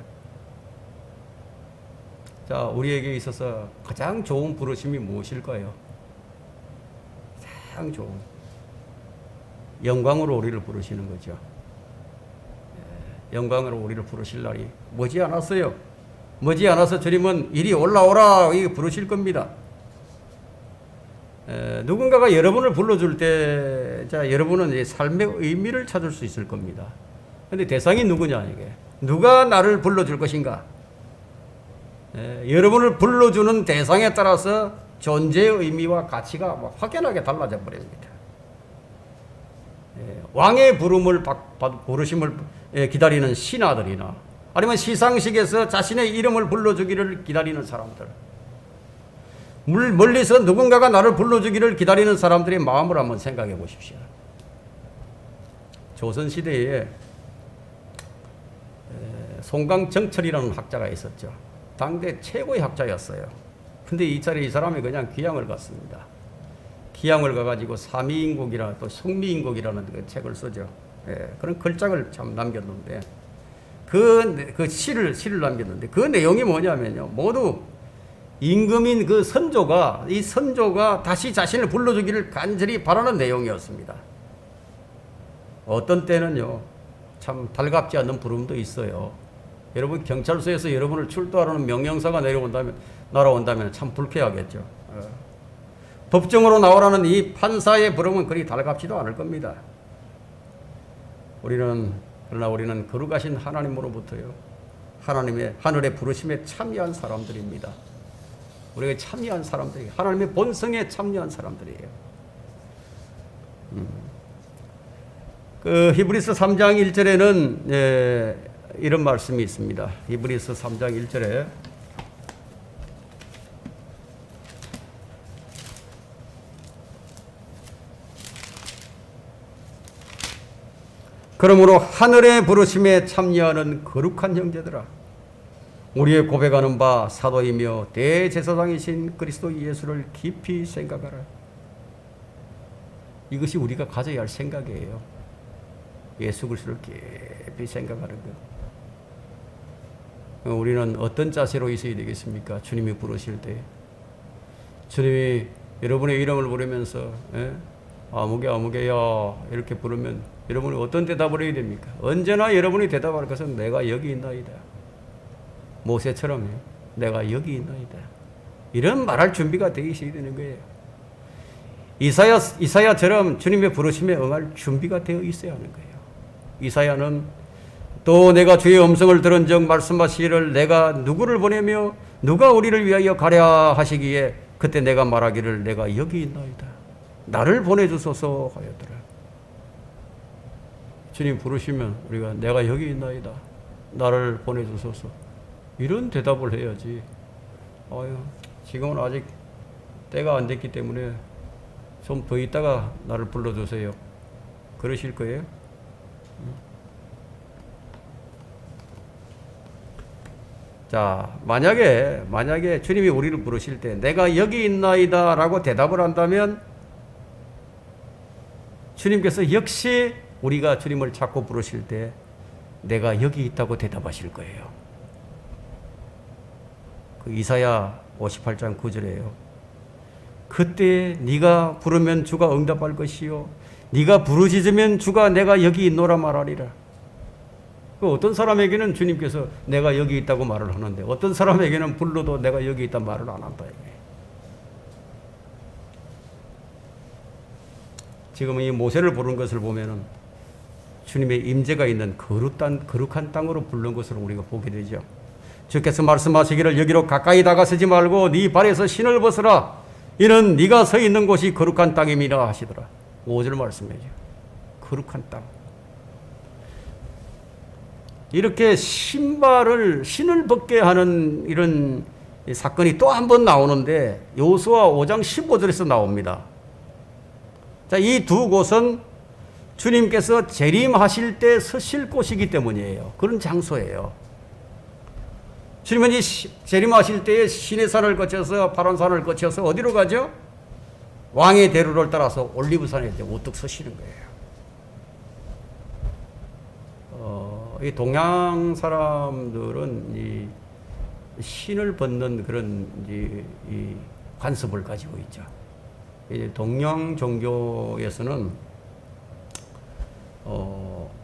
자, 우리에게 있어서 가장 좋은 부르심이 무엇일까요? 가장 좋은 영광으로 우리를 부르시는 거죠. 영광으로 우리를 부르실 날이 머지않았어요. 머지않아서 주님은 이리 올라오라 이렇게 부르실 겁니다. 누군가가 여러분을 불러줄 때, 자, 여러분은 이제 삶의 의미를 찾을 수 있을 겁니다. 근데 대상이 누구냐, 이게. 누가 나를 불러줄 것인가? 여러분을 불러주는 대상에 따라서 존재의 의미와 가치가 확연하게 달라져 버립니다. 왕의 부르심을 기다리는 신하들이나 아니면 시상식에서 자신의 이름을 불러주기를 기다리는 사람들, 멀리서 누군가가 나를 불러주기를 기다리는 사람들의 마음을 한번 생각해 보십시오. 조선시대에 송강정철이라는 학자가 있었죠. 당대 최고의 학자였어요. 근데 이 사람이 그냥 귀향을 갔습니다. 귀향을 가가지고 삼위인곡이라 또 성미인곡이라는 그 책을 쓰죠. 그런 글작을 참 남겼는데 그 시를 남겼는데 그 내용이 뭐냐면요. 모두 임금인 그 선조가 다시 자신을 불러주기를 간절히 바라는 내용이었습니다. 어떤 때는요. 참 달갑지 않는 부름도 있어요. 여러분 경찰서에서 여러분을 출두하라는 명령사가 날아온다면 참 불쾌하겠죠. 법정으로 나오라는 이 판사의 부름은 그리 달갑지도 않을 겁니다. 그러나 우리는 거룩하신 하나님으로부터요. 하늘의 부르심에 참여한 사람들입니다. 우리가 참여한 사람들이 하나님의 본성에 참여한 사람들이에요. 그 히브리서 3장 1절에는 이런 말씀이 있습니다. 히브리서 3장 1절에 그러므로 하늘의 부르심에 참여하는 거룩한 형제들아, 우리의 고백하는 바 사도이며 대제사장이신 그리스도 예수를 깊이 생각하라. 이것이 우리가 가져야 할 생각이에요. 예수 그리스도를 깊이 생각하는 것. 우리는 어떤 자세로 있어야 되겠습니까? 주님이 부르실 때, 주님이 여러분의 이름을 부르면서 아무개야 이렇게 부르면 여러분이 어떤 대답을 해야 됩니까? 언제나 여러분이 대답할 것은 내가 여기 있나이다. 모세처럼 내가 여기 있나이다. 이런 말할 준비가 되어 있어야 되는 거예요. 이사야처럼 주님의 부르심에 응할 준비가 되어 있어야 하는 거예요. 이사야는 또 내가 주의 음성을 들은 적 말씀하시기를 내가 누구를 보내며 누가 우리를 위하여 가랴 하시기에 그때 내가 말하기를 내가 여기 있나이다. 나를 보내주소서 하였더라. 주님 부르시면 우리가 내가 여기 있나이다. 나를 보내주소서. 이런 대답을 해야지. 지금은 아직 때가 안 됐기 때문에 좀 더 있다가 나를 불러주세요. 그러실 거예요? 자, 만약에 주님이 우리를 부르실 때 내가 여기 있나이다 라고 대답을 한다면 주님께서 역시 우리가 주님을 찾고 부르실 때 내가 여기 있다고 대답하실 거예요. 그 이사야 58장 9절이에요. 그때 네가 부르면 주가 응답할 것이요 네가 부르짖으면 주가 내가 여기 있노라 말하리라. 그 어떤 사람에게는 주님께서 내가 여기 있다고 말을 하는데 어떤 사람에게는 불러도 내가 여기 있다 말을 안 한다. 지금 이 모세를 부른 것을 보면은 주님의 임재가 있는 거룩한 땅으로 부른 것을 우리가 보게 되죠. 주께서 말씀하시기를 여기로 가까이 다가서지 말고 네 발에서 신을 벗으라. 이는 네가 서 있는 곳이 거룩한 땅임이라 하시더라. 5절 말씀이죠. 거룩한 땅. 이렇게 신을 벗게 하는 이런 사건이 또 한 번 나오는데 여호수아 5장 15절에서 나옵니다. 자, 이 두 곳은 주님께서 재림하실 때 서실 곳이기 때문이에요. 그런 장소예요. 주님은 이 재림하실 때에 시내산을 거쳐서 파란산을 거쳐서 어디로 가죠? 왕의 대로를 따라서 올리브산에 우뚝 서시는 거예요. 이 동양 사람들은 이 신을 벗는 그런 이 관습을 가지고 있죠. 동양 종교에서는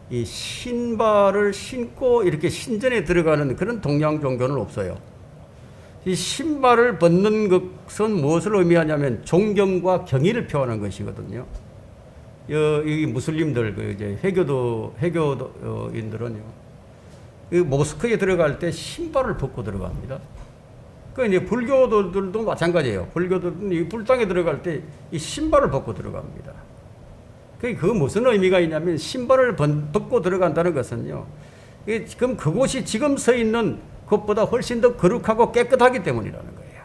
이 신발을 신고 이렇게 신전에 들어가는 그런 동양 종교는 없어요. 이 신발을 벗는 것은 무엇을 의미하냐면 존경과 경의를 표하는 것이거든요. 이 무슬림들, 이제 회교도인들은요, 이 모스크에 들어갈 때 신발을 벗고 들어갑니다. 그 이제 불교도들도 마찬가지예요. 불교도들은 이 불당에 들어갈 때 이 신발을 벗고 들어갑니다. 그 무슨 의미가 있냐면 신발을 벗고 들어간다는 것은요, 그럼 그곳이 지금 서 있는 것보다 훨씬 더 거룩하고 깨끗하기 때문이라는 거예요.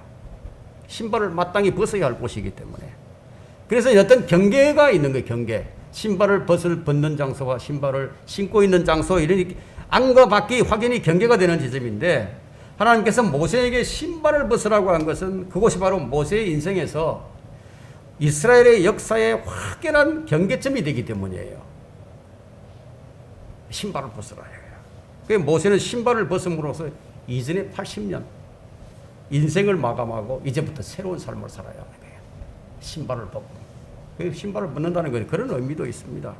신발을 마땅히 벗어야 할 곳이기 때문에. 그래서 어떤 경계가 있는 거예요. 경계. 신발을 벗는 장소와 신발을 신고 있는 장소, 이런 안과 밖이 확연히 경계가 되는 지점인데, 하나님께서 모세에게 신발을 벗으라고 한 것은 그곳이 바로 모세의 인생에서 이스라엘의 역사에 확연한 경계점이 되기 때문이에요. 신발을 벗으라. 그 모세는 신발을 벗음으로써 이전에 80년 인생을 마감하고 이제부터 새로운 삶을 살아야 하는 거예요. 신발을 벗고. 신발을 벗는다는 건 그런 의미도 있습니다.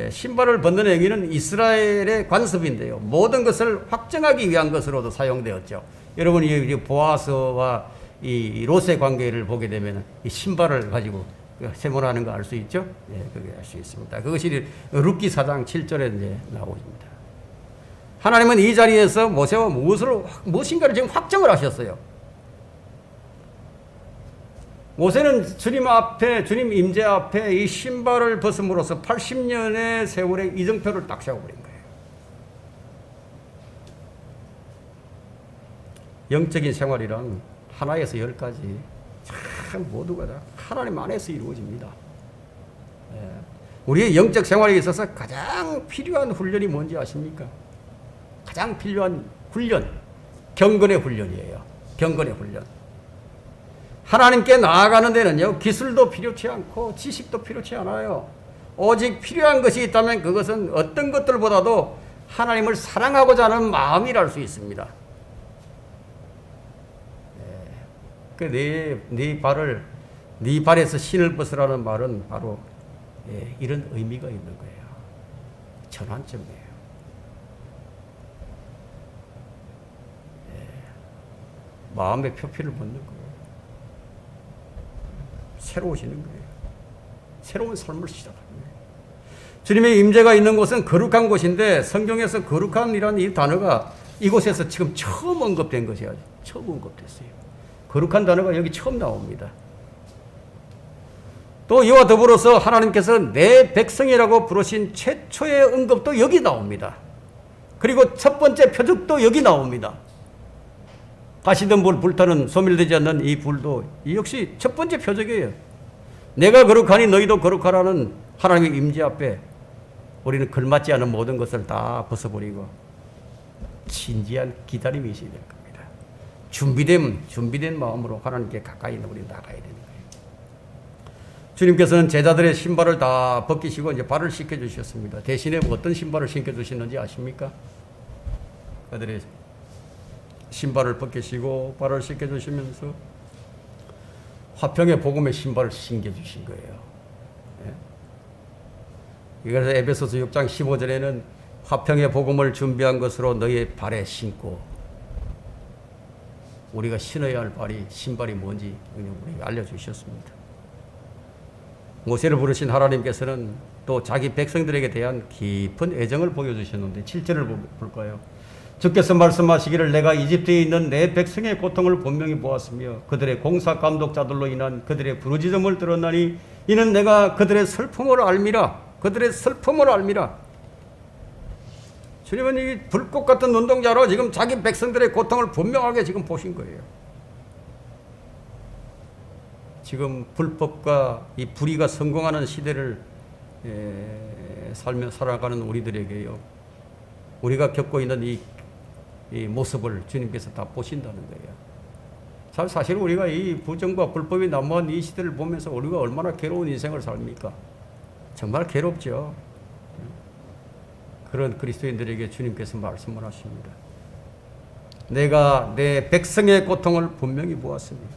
신발을 벗는 행위는 이스라엘의 관습인데요. 모든 것을 확정하기 위한 것으로도 사용되었죠. 여러분이 보아스와 이 롯의 관계를 보게 되면 이 신발을 가지고 세문하는 거 알 수 있죠? 예, 그게 알 수 있습니다. 그것이 룻기 4장 7절에 이제 나옵니다. 하나님은 이 자리에서 모세와 무엇인가를 지금 확정을 하셨어요. 모세는 주님 임재 앞에 이 신발을 벗음으로써 80년의 세월의 이정표를 딱 세워버린 거예요. 영적인 생활이란 하나에서 10가지 참 모두가 다 하나님 안에서 이루어집니다. 우리의 영적 생활에 있어서 가장 필요한 훈련이 뭔지 아십니까? 가장 필요한 훈련, 경건의 훈련이에요. 경건의 훈련. 하나님께 나아가는 데는요, 기술도 필요치 않고 지식도 필요치 않아요. 오직 필요한 것이 있다면 그것은 어떤 것들보다도 하나님을 사랑하고자 하는 마음이랄 수 있습니다. 네 발을 네 발에서 신을 벗으라는 말은 바로 이런 의미가 있는 거예요. 전환점이에요. 마음의 표피를 벗는 거예요. 새로워지는 거예요. 새로운 삶을 시작하는 거예요. 주님의 임재가 있는 곳은 거룩한 곳인데 성경에서 거룩한이라는 이 단어가 이곳에서 지금 처음 언급된 것이야. 처음 언급됐어요. 거룩한 단어가 여기 처음 나옵니다. 또 이와 더불어서 하나님께서 내 백성이라고 부르신 최초의 언급도 여기 나옵니다. 그리고 첫 번째 표적도 여기 나옵니다. 가시던 불 불타는 소멸되지 않는 이 불도 이 역시 첫 번째 표적이에요. 내가 거룩하니 너희도 거룩하라는 하나님의 임재 앞에 우리는 걸맞지 않은 모든 것을 다 벗어버리고 진지한 기다림이 있어야 될 겁니다. 준비된 마음으로 하나님께 가까이 우리 나가야 되는 거예요. 주님께서는 제자들의 신발을 다 벗기시고 이제 발을 씻겨 주셨습니다. 대신에 어떤 신발을 신겨 주시는지 아십니까? 그들의 신발을 벗기시고 발을 씻겨 주시면서 화평의 복음의 신발을 신겨 주신 거예요. 그래서 에베소서 6장 15절에는 화평의 복음을 준비한 것으로 너희의 발에 신고, 우리가 신어야 할 신발이 뭔지 우리에게 알려주셨습니다. 모세를 부르신 하나님께서는 또 자기 백성들에게 대한 깊은 애정을 보여주셨는데 7절을 볼까요? 주께서 말씀하시기를 내가 이집트에 있는 내 백성의 고통을 분명히 보았으며 그들의 공사 감독자들로 인한 그들의 부르짖음을 들었나니 이는 내가 그들의 슬픔을 알미라. 그들의 슬픔을 알미라. 주님은 이 불꽃 같은 눈동자로 지금 자기 백성들의 고통을 분명하게 지금 보신 거예요. 지금 불법과 이 불의가 성공하는 시대를 살아가는 우리들에게요, 우리가 겪고 있는 이 모습을 주님께서 다 보신다는 거예요. 사실 우리가 이 부정과 불법이 난무한 이 시대를 보면서 우리가 얼마나 괴로운 인생을 삽니까? 정말 괴롭죠. 그런 그리스도인들에게 주님께서 말씀을 하십니다. 내가 내 백성의 고통을 분명히 보았습니다.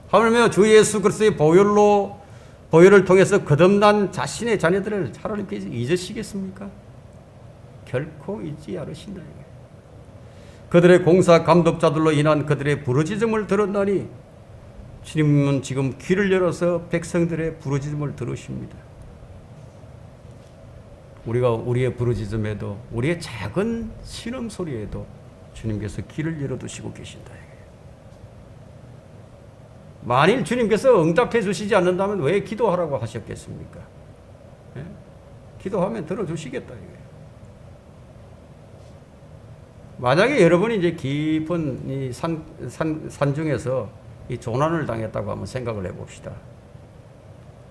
하물며 주 예수 그리스도의 보혈을 통해서 거듭난 자신의 자녀들을 하나님께서 잊으시겠습니까? 결코 잊지 않으신다. 그들의 공사 감독자들로 인한 그들의 부르짖음을 들었나니 주님은 지금 귀를 열어서 백성들의 부르짖음을 들으십니다. 우리가 우리의 부르짖음에도, 우리의 작은 신음소리에도 주님께서 귀를 열어두시고 계신다. 만일 주님께서 응답해 주시지 않는다면 왜 기도하라고 하셨겠습니까? 예? 기도하면 들어주시겠다. 만약에 여러분이 이제 깊은 이 산 중에서 이 조난을 당했다고 한번 생각을 해봅시다.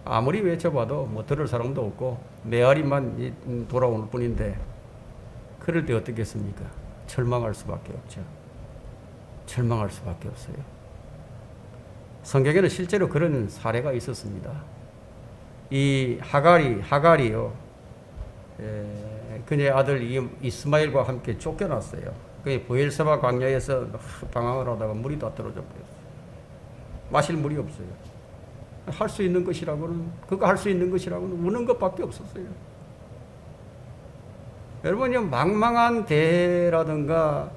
아무리 외쳐봐도 뭐 들을 사람도 없고 메아리만 돌아오는 뿐인데, 그럴 때 어떻겠습니까? 절망할 수밖에 없죠. 절망할 수밖에 없어요. 성경에는 실제로 그런 사례가 있었습니다. 이 하갈이요, 그의 아들 이스마엘과 함께 쫓겨났어요. 그 브엘세바 광야에서 방황을 하다가 물이 다 떨어져 버렸어요. 마실 물이 없어요. 할 수 있는 것이라고는, 그거 할 수 있는 것이라고는 우는 것밖에 없었어요. 여러분, 망망한 대해라든가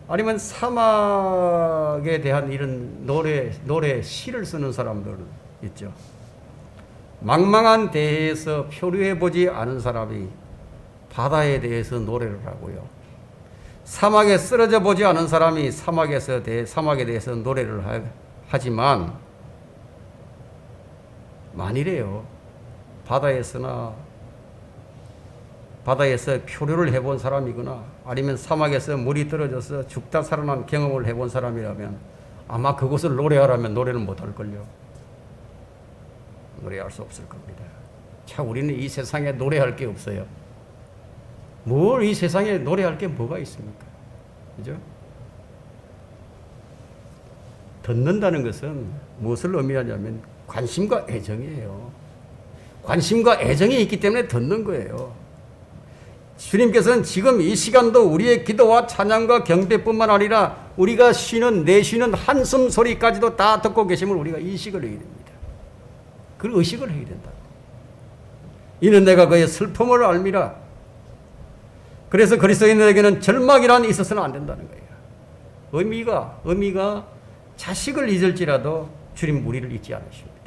아니면 사막에 대한 이런 노래, 시를 쓰는 사람들 있죠. 망망한 대해에서 표류해보지 않은 사람이 바다에 대해서 노래를 하고요, 사막에 쓰러져 보지 않은 사람이 사막에 대해서 노래를 하지만, 만일에요, 바다에서 표류를 해본 사람이거나 아니면 사막에서 물이 떨어져서 죽다 살아난 경험을 해본 사람이라면 아마 그것을 노래하라면 노래를 못할걸요. 노래할 수 없을 겁니다. 참, 우리는 이 세상에 노래할 게 없어요. 뭘 이 세상에 노래할 게 뭐가 있습니까? 그죠? 듣는다는 것은 무엇을 의미하냐면 관심과 애정이에요. 관심과 애정이 있기 때문에 듣는 거예요. 주님께서는 지금 이 시간도 우리의 기도와 찬양과 경배뿐만 아니라 우리가 쉬는 내쉬는 한숨 소리까지도 다 듣고 계심을 우리가 인식을 해야 됩니다. 그 의식을 해야 된다. 이는 내가 그의 슬픔을 알미라. 그래서 그리스도인들에게는 절망이란 있어서는 안 된다는 거예요. 의미가 자식을 잊을지라도 주님 우리를 잊지 않으십니다.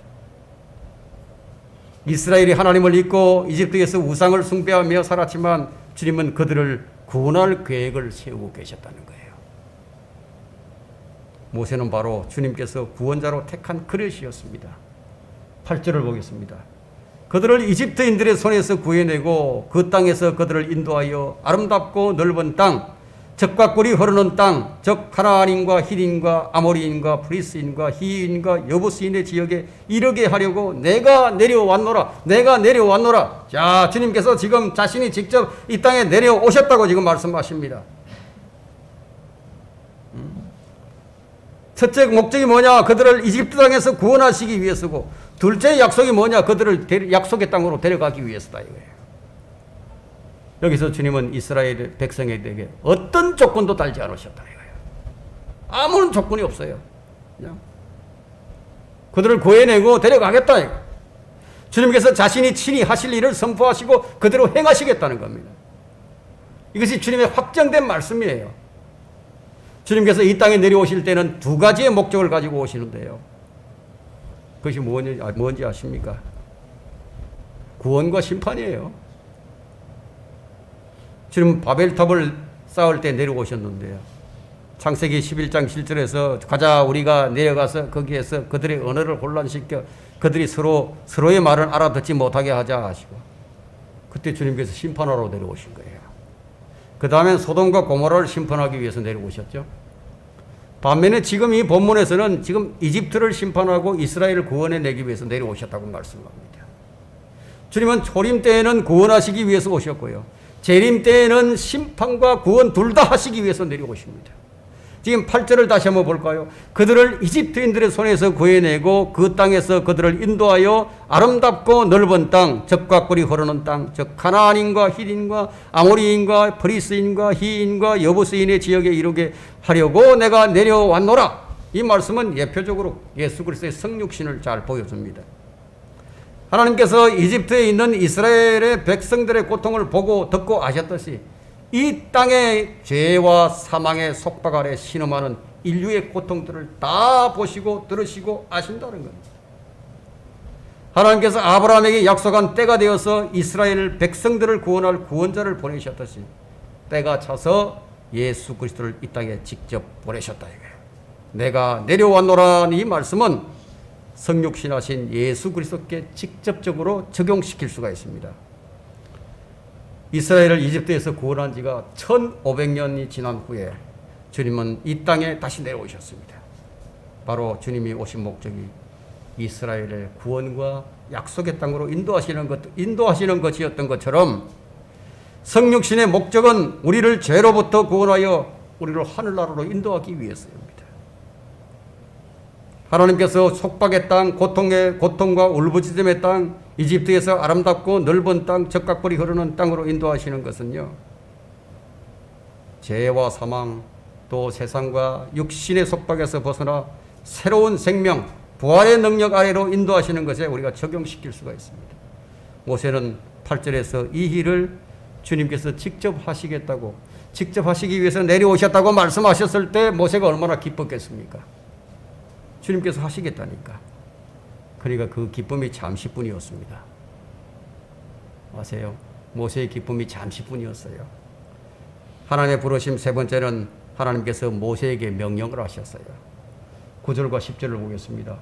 이스라엘이 하나님을 잊고 이집트에서 우상을 숭배하며 살았지만 주님은 그들을 구원할 계획을 세우고 계셨다는 거예요. 모세는 바로 주님께서 구원자로 택한 그릇이었습니다. 8절을 보겠습니다. 그들을 이집트인들의 손에서 구해내고 그 땅에서 그들을 인도하여 아름답고 넓은 땅, 젖과 꿀이 흐르는 땅, 즉 가나안인과 히린과 아모리인과 프리스인과 히인과 여부스인의 지역에 이르게 하려고 내가 내려왔노라. 자, 주님께서 지금 자신이 직접 이 땅에 내려오셨다고 지금 말씀하십니다. 첫째 목적이 뭐냐? 그들을 이집트 땅에서 구원하시기 위해서고, 둘째 약속이 뭐냐? 그들을 약속의 땅으로 데려가기 위해서다 이거예요. 여기서 주님은 이스라엘 백성에게 어떤 조건도 달지 않으셨다 이거예요. 아무런 조건이 없어요. 그냥 그들을 구해내고 데려가겠다 이거예요. 주님께서 자신이 친히 하실 일을 선포하시고 그대로 행하시겠다는 겁니다. 이것이 주님의 확정된 말씀이에요. 주님께서 이 땅에 내려오실 때는 두 가지의 목적을 가지고 오시는데요. 그것이 뭔지 아십니까? 구원과 심판이에요. 주님은 바벨탑을 쌓을 때 내려오셨는데요. 창세기 11장 7절에서 가자 우리가 내려가서 거기에서 그들의 언어를 혼란시켜 그들이 서로의 말을 알아듣지 못하게 하자 하시고, 그때 주님께서 심판하러 내려오신 거예요. 그 다음엔 소돔과 고모라를 심판하기 위해서 내려오셨죠. 반면에 지금 이 본문에서는 지금 이집트를 심판하고 이스라엘을 구원해내기 위해서 내려오셨다고 말씀합니다. 주님은 초림 때에는 구원하시기 위해서 오셨고요, 재림 때에는 심판과 구원 둘 다 하시기 위해서 내려오십니다. 지금 8절을 다시 한번 볼까요? 그들을 이집트인들의 손에서 구해내고 그 땅에서 그들을 인도하여 아름답고 넓은 땅, 젖과 꿀이 흐르는 땅, 즉 가나안인과 히린과 아모리인과 프리스인과 히인과 여부스인의 지역에 이르게 하려고 내가 내려왔노라. 이 말씀은 예표적으로 예수 그리스도의 성육신을 잘 보여줍니다. 하나님께서 이집트에 있는 이스라엘의 백성들의 고통을 보고 듣고 아셨듯이 이 땅의 죄와 사망의 속박 아래 신음하는 인류의 고통들을 다 보시고 들으시고 아신다는 겁니다. 하나님께서 아브라함에게 약속한 때가 되어서 이스라엘 백성들을 구원할 구원자를 보내셨듯이 때가 차서 예수 그리스도를 이 땅에 직접 보내셨다 이거예요. 내가 내려왔노라는 이 말씀은 성육신하신 예수 그리스도께 직접적으로 적용시킬 수가 있습니다. 이스라엘을 이집트에서 구원한 지가 1500년이 지난 후에 주님은 이 땅에 다시 내려오셨습니다. 바로 주님이 오신 목적이 이스라엘의 구원과 약속의 땅으로 인도하시는 것이었던 것처럼 성육신의 목적은 우리를 죄로부터 구원하여 우리를 하늘나라로 인도하기 위해서입니다. 하나님께서 속박의 땅, 고통과 울부짖음의 땅, 이집트에서 아름답고 넓은 땅, 젖과 꿀이 흐르는 땅으로 인도하시는 것은요, 죄와 사망, 또 세상과 육신의 속박에서 벗어나 새로운 생명, 부활의 능력 아래로 인도하시는 것에 우리가 적용시킬 수가 있습니다. 모세는 8절에서 이 일을 주님께서 직접 하시겠다고, 직접 하시기 위해서 내려오셨다고 말씀하셨을 때 모세가 얼마나 기뻤겠습니까? 주님께서 하시겠다니까. 그러니까 그 기쁨이 잠시뿐이었습니다. 아세요? 모세의 기쁨이 잠시뿐이었어요. 하나님의 부르심 세 번째는 하나님께서 모세에게 명령을 하셨어요. 9절과 10절을 보겠습니다.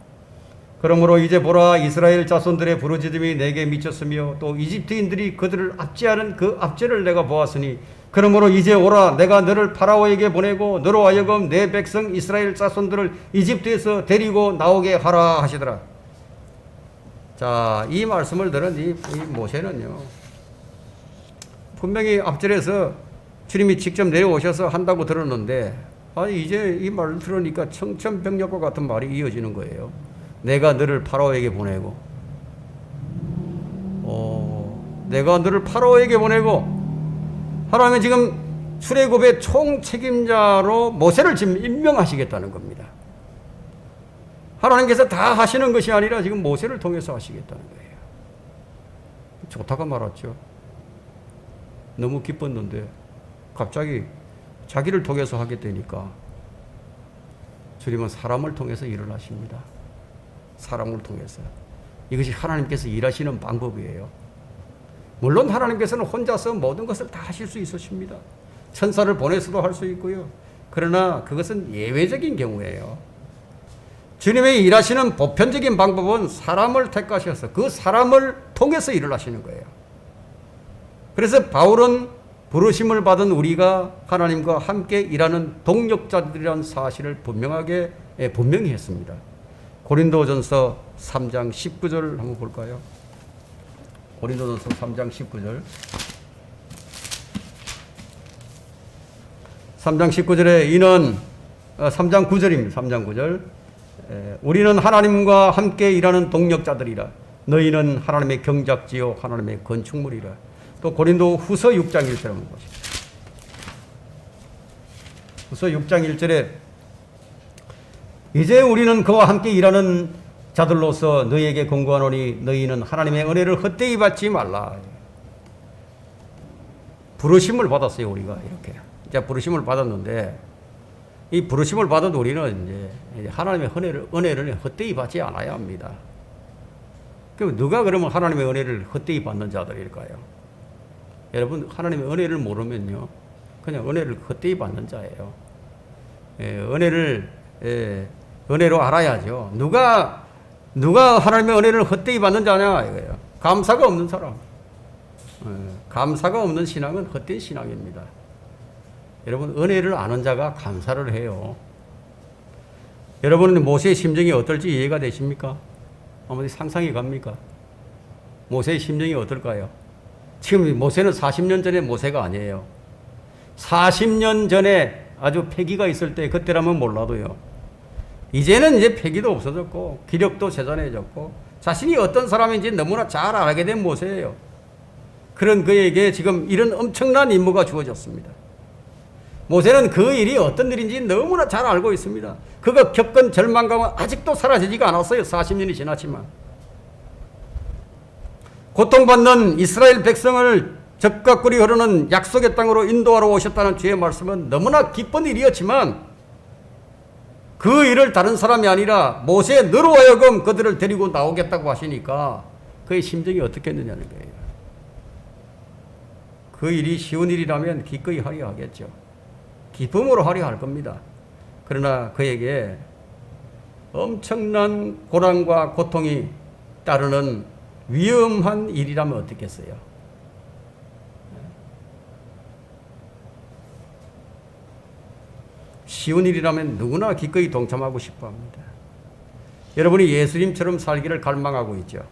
그러므로 이제 보라, 이스라엘 자손들의 부르짖음이 내게 미쳤으며 또 이집트인들이 그들을 압제하는 그 압제를 내가 보았으니 그러므로 이제 오라, 내가 너를 파라오에게 보내고 너로 하여금 내 백성 이스라엘 자손들을 이집트에서 데리고 나오게 하라 하시더라. 자, 이 말씀을 들은 이 모세는요, 분명히 앞절에서 주님이 직접 내려오셔서 한다고 들었는데, 아니 이제 이 말을 들으니까 청천벽력과 같은 말이 이어지는 거예요. 내가 너를 파라오에게 보내고, 내가 너를 파라오에게 보내고, 하나님은 지금 출애굽의 총책임자로 모세를 지금 임명하시겠다는 겁니다. 하나님께서 다 하시는 것이 아니라 지금 모세를 통해서 하시겠다는 거예요. 좋다가 말았죠. 너무 기뻤는데 갑자기 자기를 통해서 하겠다니까 주님은 사람을 통해서 일을 하십니다. 사람을 통해서. 이것이 하나님께서 일하시는 방법이에요. 물론 하나님께서는 혼자서 모든 것을 다 하실 수 있으십니다. 천사를 보내서도 할 수 있고요. 그러나 그것은 예외적인 경우예요. 주님의 일하시는 보편적인 방법은 사람을 택하셔서 그 사람을 통해서 일을 하시는 거예요. 그래서 바울은 부르심을 받은 우리가 하나님과 함께 일하는 동력자들이라는 사실을 분명히 했습니다. 고린도전서 3장 19절 한번 볼까요? 고린도전서 3장 19절. 3장 19절에 이는 3장 9절입니다. 3장 9절. 우리는 하나님과 함께 일하는 동력자들이라. 너희는 하나님의 경작지요 하나님의 건축물이라. 또 고린도 후서 6장 1절 한번 보십시오. 후서 6장 1절에 이제 우리는 그와 함께 일하는 자들로서 너희에게 권고하노니 너희는 하나님의 은혜를 헛되이 받지 말라. 부르심을 받았어요. 우리가 이렇게 이제 부르심을 받았는데 이 부르심을 받은 우리는 이제 하나님의 은혜를 헛되이 받지 않아야 합니다. 그럼 누가 그러면 하나님의 은혜를 헛되이 받는 자들일까요? 여러분 하나님의 은혜를 모르면요 그냥 은혜를 헛되이 받는 자예요. 은혜를 은혜로 알아야죠. 누가 하나님의 은혜를 헛되이 받는 자냐 이거예요. 감사가 없는 사람. 감사가 없는 신앙은 헛된 신앙입니다. 여러분 은혜를 아는 자가 감사를 해요. 여러분은 모세의 심정이 어떨지 이해가 되십니까? 아무리 상상이 갑니까? 모세의 심정이 어떨까요? 지금 모세는 40년 전의 모세가 아니에요. 40년 전에 아주 패기가 있을 때 그때라면 몰라도요. 이제는 이제 패기도 없어졌고 기력도 제자해졌고 자신이 어떤 사람인지 너무나 잘 알게 된 모세예요. 그런 그에게 지금 이런 엄청난 임무가 주어졌습니다. 모세는 그 일이 어떤 일인지 너무나 잘 알고 있습니다. 그가 겪은 절망감은 아직도 사라지지가 않았어요. 40년이 지났지만. 고통받는 이스라엘 백성을 적과 꿀이 흐르는 약속의 땅으로 인도하러 오셨다는 주의 말씀은 너무나 기쁜 일이었지만 그 일을 다른 사람이 아니라 모세의 너로 하여금 그들을 데리고 나오겠다고 하시니까 그의 심정이 어떻겠느냐는 거예요. 그 일이 쉬운 일이라면 기꺼이 하려 하겠죠. 기쁨으로 하려 할 겁니다. 그러나 그에게 엄청난 고난과 고통이 따르는 위험한 일이라면 어떻겠어요? 쉬운 일이라면 누구나 기꺼이 동참하고 싶어 합니다. 여러분이 예수님처럼 살기를 갈망하고 있죠.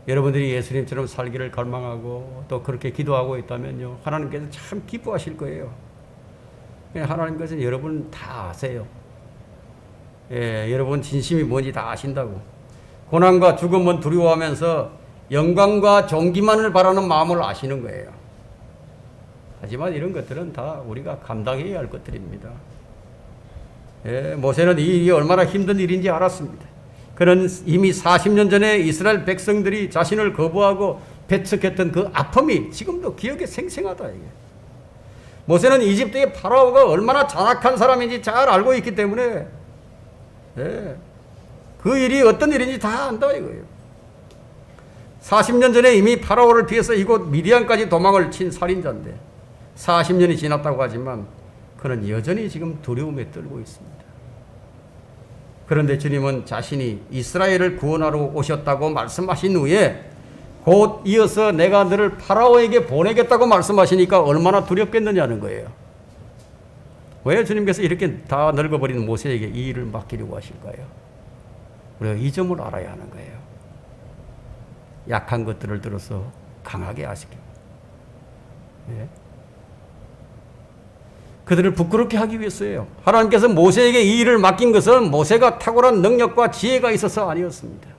여러분들이 예수님처럼 살기를 갈망하고 또 그렇게 기도하고 있다면요. 하나님께서 참 기뻐하실 거예요. 하나님께서는 여러분 다 아세요. 여러분 진심이 뭔지 다 아신다고. 고난과 죽음은 두려워하면서 영광과 존귀만을 바라는 마음을 아시는 거예요. 하지만 이런 것들은 다 우리가 감당해야 할 것들입니다. 모세는 이 일이 얼마나 힘든 일인지 알았습니다. 그는 이미 40년 전에 이스라엘 백성들이 자신을 거부하고 배척했던 그 아픔이 지금도 기억에 생생하다. 이게. 모세는 이집트의 파라오가 얼마나 잔악한 사람인지 잘 알고 있기 때문에 그 일이 어떤 일인지 다 안다 이거예요. 40년 전에 이미 파라오를 피해서 이곳 미디안까지 도망을 친 살인자인데 40년이 지났다고 하지만 그는 여전히 지금 두려움에 떨고 있습니다. 그런데 주님은 자신이 이스라엘을 구원하러 오셨다고 말씀하신 후에 곧 이어서 내가 너를 파라오에게 보내겠다고 말씀하시니까 얼마나 두렵겠느냐는 거예요. 왜 주님께서 이렇게 다 늙어버린 모세에게 이 일을 맡기려고 하실까요? 우리가 이 점을 알아야 하는 거예요. 약한 것들을 들어서 강하게 하시길. 그들을 부끄럽게 하기 위해서예요. 하나님께서 모세에게 이 일을 맡긴 것은 모세가 탁월한 능력과 지혜가 있어서 아니었습니다.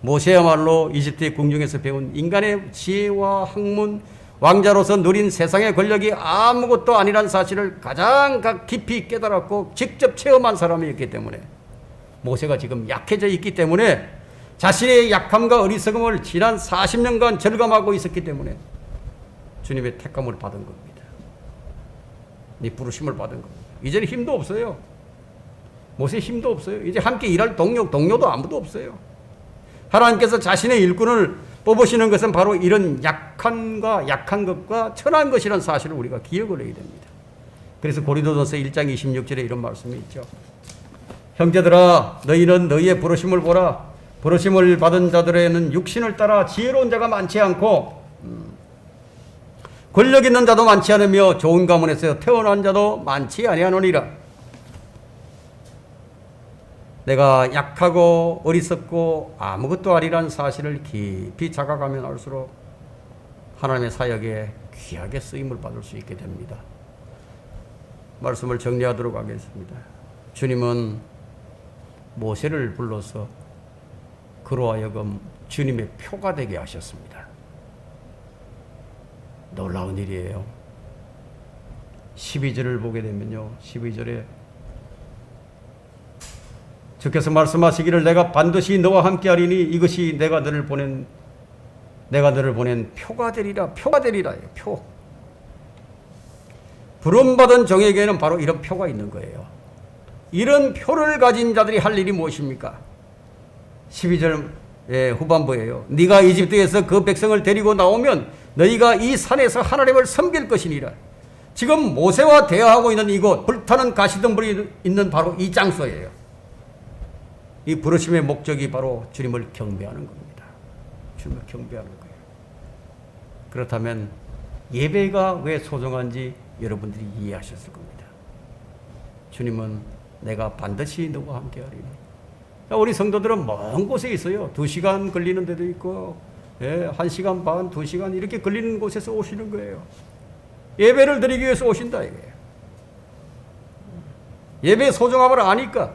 모세야말로 이집트의 궁중에서 배운 인간의 지혜와 학문, 왕자로서 누린 세상의 권력이 아무것도 아니란 사실을 가장 깊이 깨달았고 직접 체험한 사람이었기 때문에, 모세가 지금 약해져 있기 때문에 자신의 약함과 어리석음을 지난 40년간 절감하고 있었기 때문에 주님의 택함을 받은 겁니다. 이 부르심을 받은 겁니다. 이제는 힘도 없어요. 모세 힘도 없어요. 이제 함께 일할 동료도 아무도 없어요. 하나님께서 자신의 일꾼을 뽑으시는 것은 바로 이런 약한 것과 천한 것이라는 사실을 우리가 기억을 해야 됩니다. 그래서 고린도전서 1장 26절에 이런 말씀이 있죠. 형제들아, 너희는 너희의 부르심을 보라. 부르심을 받은 자들에는 육신을 따라 지혜로운 자가 많지 않고 권력 있는 자도 많지 않으며 좋은 가문에서 태어난 자도 많지 아니하노니라. 내가 약하고 어리석고 아무것도 아니라는 사실을 깊이 자각하면 할수록 하나님의 사역에 귀하게 쓰임을 받을 수 있게 됩니다. 말씀을 정리하도록 하겠습니다. 주님은 모세를 불러서 그로 하여금 주님의 표가 되게 하셨습니다. 놀라운 일이에요. 12절을 보게 되면요, 12절에 주께서 말씀하시기를 내가 반드시 너와 함께하리니 이것이 내가 너를 보낸 표가 되리라. 표가 되리라예요. 표. 부름받은 종에게는 바로 이런 표가 있는 거예요. 이런 표를 가진 자들이 할 일이 무엇입니까? 12절 후반부예요. 네가 이집트에서 그 백성을 데리고 나오면 너희가 이 산에서 하나님을 섬길 것이니라. 지금 모세와 대화하고 있는 이곳, 불타는 가시덤불이 있는 바로 이 장소예요. 이 부르심의 목적이 바로 주님을 경배하는 겁니다. 주님을 경배하는 거예요. 그렇다면 예배가 왜 소중한지 여러분들이 이해하셨을 겁니다. 주님은 내가 반드시 너와 함께하리니. 우리 성도들은 먼 곳에 있어요. 2시간 걸리는 데도 있고 1시간 반, 2시간 이렇게 걸리는 곳에서 오시는 거예요. 예배를 드리기 위해서 오신다 이거예요. 예배의 소중함을 아니까.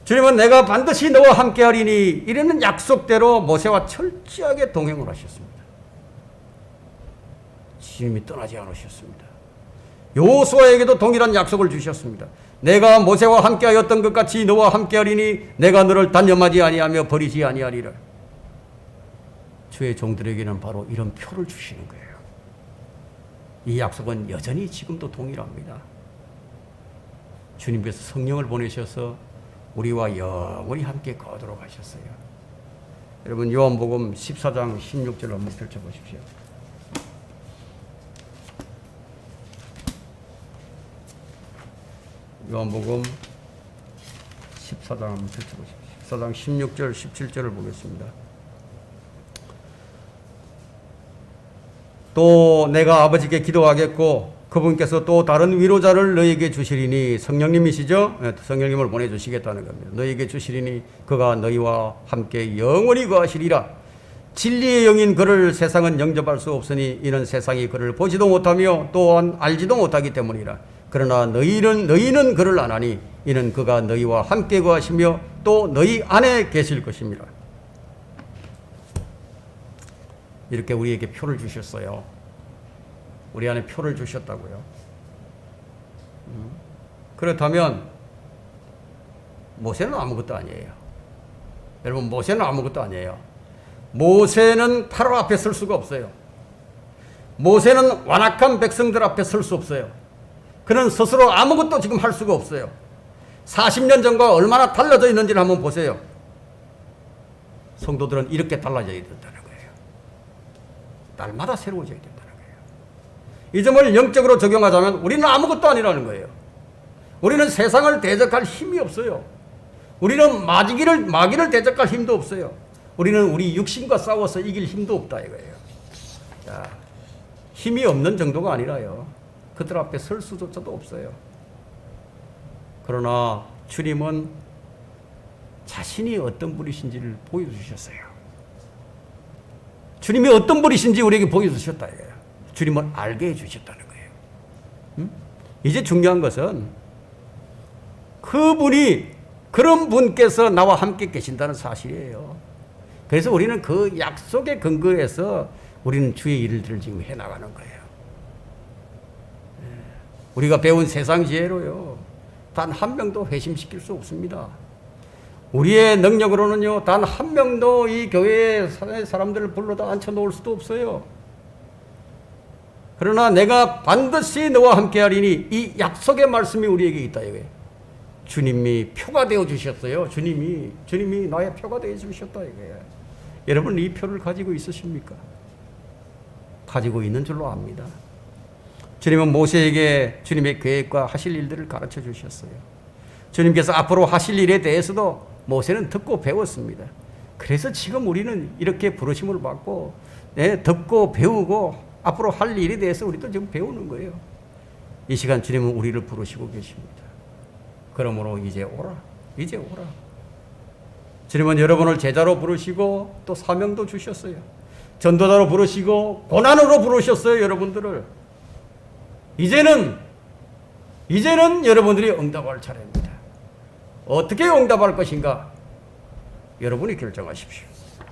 주님은 내가 반드시 너와 함께하리니 이러는 약속대로 모세와 철저하게 동행을 하셨습니다. 주님이 떠나지 않으셨습니다. 여호수아에게도 동일한 약속을 주셨습니다. 내가 모세와 함께하였던 것 같이 너와 함께하리니 내가 너를 단념하지 아니하며 버리지 아니하리라. 주의 종들에게는 바로 이런 표를 주시는 거예요. 이 약속은 여전히 지금도 동일합니다. 주님께서 성령을 보내셔서 우리와 영원히 함께 거하도록 하셨어요. 여러분 요한복음 14장 16절을 한번 펼쳐보십시오. 요한복음 14장 한번 펼쳐보십시오. 14장 16절 17절을 보겠습니다. 또 내가 아버지께 기도하겠고 그분께서 또 다른 위로자를 너희에게 주시리니, 성령님이시죠? 성령님을 보내주시겠다는 겁니다. 너희에게 주시리니 그가 너희와 함께 영원히 거하시리라. 진리의 영인 그를 세상은 영접할 수 없으니 이는 세상이 그를 보지도 못하며 또한 알지도 못하기 때문이라. 그러나 너희는 그를 아나니 이는 그가 너희와 함께 거하시며 또 너희 안에 계실 것입니다. 이렇게 우리에게 표를 주셨어요. 우리 안에 표를 주셨다고요. 그렇다면 모세는 아무것도 아니에요. 여러분 모세는 아무것도 아니에요. 모세는 파로 앞에 설 수가 없어요. 모세는 완악한 백성들 앞에 설 수 없어요. 그는 스스로 아무것도 지금 할 수가 없어요. 40년 전과 얼마나 달라져 있는지를 한번 보세요. 성도들은 이렇게 달라져야 된다는 거예요. 날마다 새로워져야 된다는 거예요. 이 점을 영적으로 적용하자면 우리는 아무것도 아니라는 거예요. 우리는 세상을 대적할 힘이 없어요. 우리는 마귀를 대적할 힘도 없어요. 우리는 우리 육신과 싸워서 이길 힘도 없다 이거예요. 자, 힘이 없는 정도가 아니라요. 그들 앞에 설 수조차도 없어요. 그러나 주님은 자신이 어떤 분이신지를 보여주셨어요. 주님이 어떤 분이신지 우리에게 보여주셨다 이거예요. 주님을 알게 해주셨다는 거예요. 이제 중요한 것은 그런 분께서 나와 함께 계신다는 사실이에요. 그래서 우리는 그 약속에 근거해서 우리는 주의 일들을 지금 해나가는 거예요. 우리가 배운 세상 지혜로요, 단 한 명도 회심시킬 수 없습니다. 우리의 능력으로는요, 단 한 명도 이 교회의 사람들을 불러다 앉혀놓을 수도 없어요. 그러나 내가 반드시 너와 함께 하리니, 이 약속의 말씀이 우리에게 있다 이거예요. 주님이 표가 되어 주셨어요. 주님이 나의 표가 되어 주셨다 이거예요. 여러분, 이 표를 가지고 있으십니까? 가지고 있는 줄로 압니다. 주님은 모세에게 주님의 계획과 하실 일들을 가르쳐 주셨어요. 주님께서 앞으로 하실 일에 대해서도 모세는 듣고 배웠습니다. 그래서 지금 우리는 이렇게 부르심을 받고, 듣고 배우고 앞으로 할 일에 대해서 우리도 지금 배우는 거예요. 이 시간 주님은 우리를 부르시고 계십니다. 그러므로 이제 오라. 이제 오라. 주님은 여러분을 제자로 부르시고 또 사명도 주셨어요. 전도자로 부르시고 고난으로 부르셨어요, 여러분들을. 이제는 여러분들이 응답할 차례입니다. 어떻게 응답할 것인가? 여러분이 결정하십시오.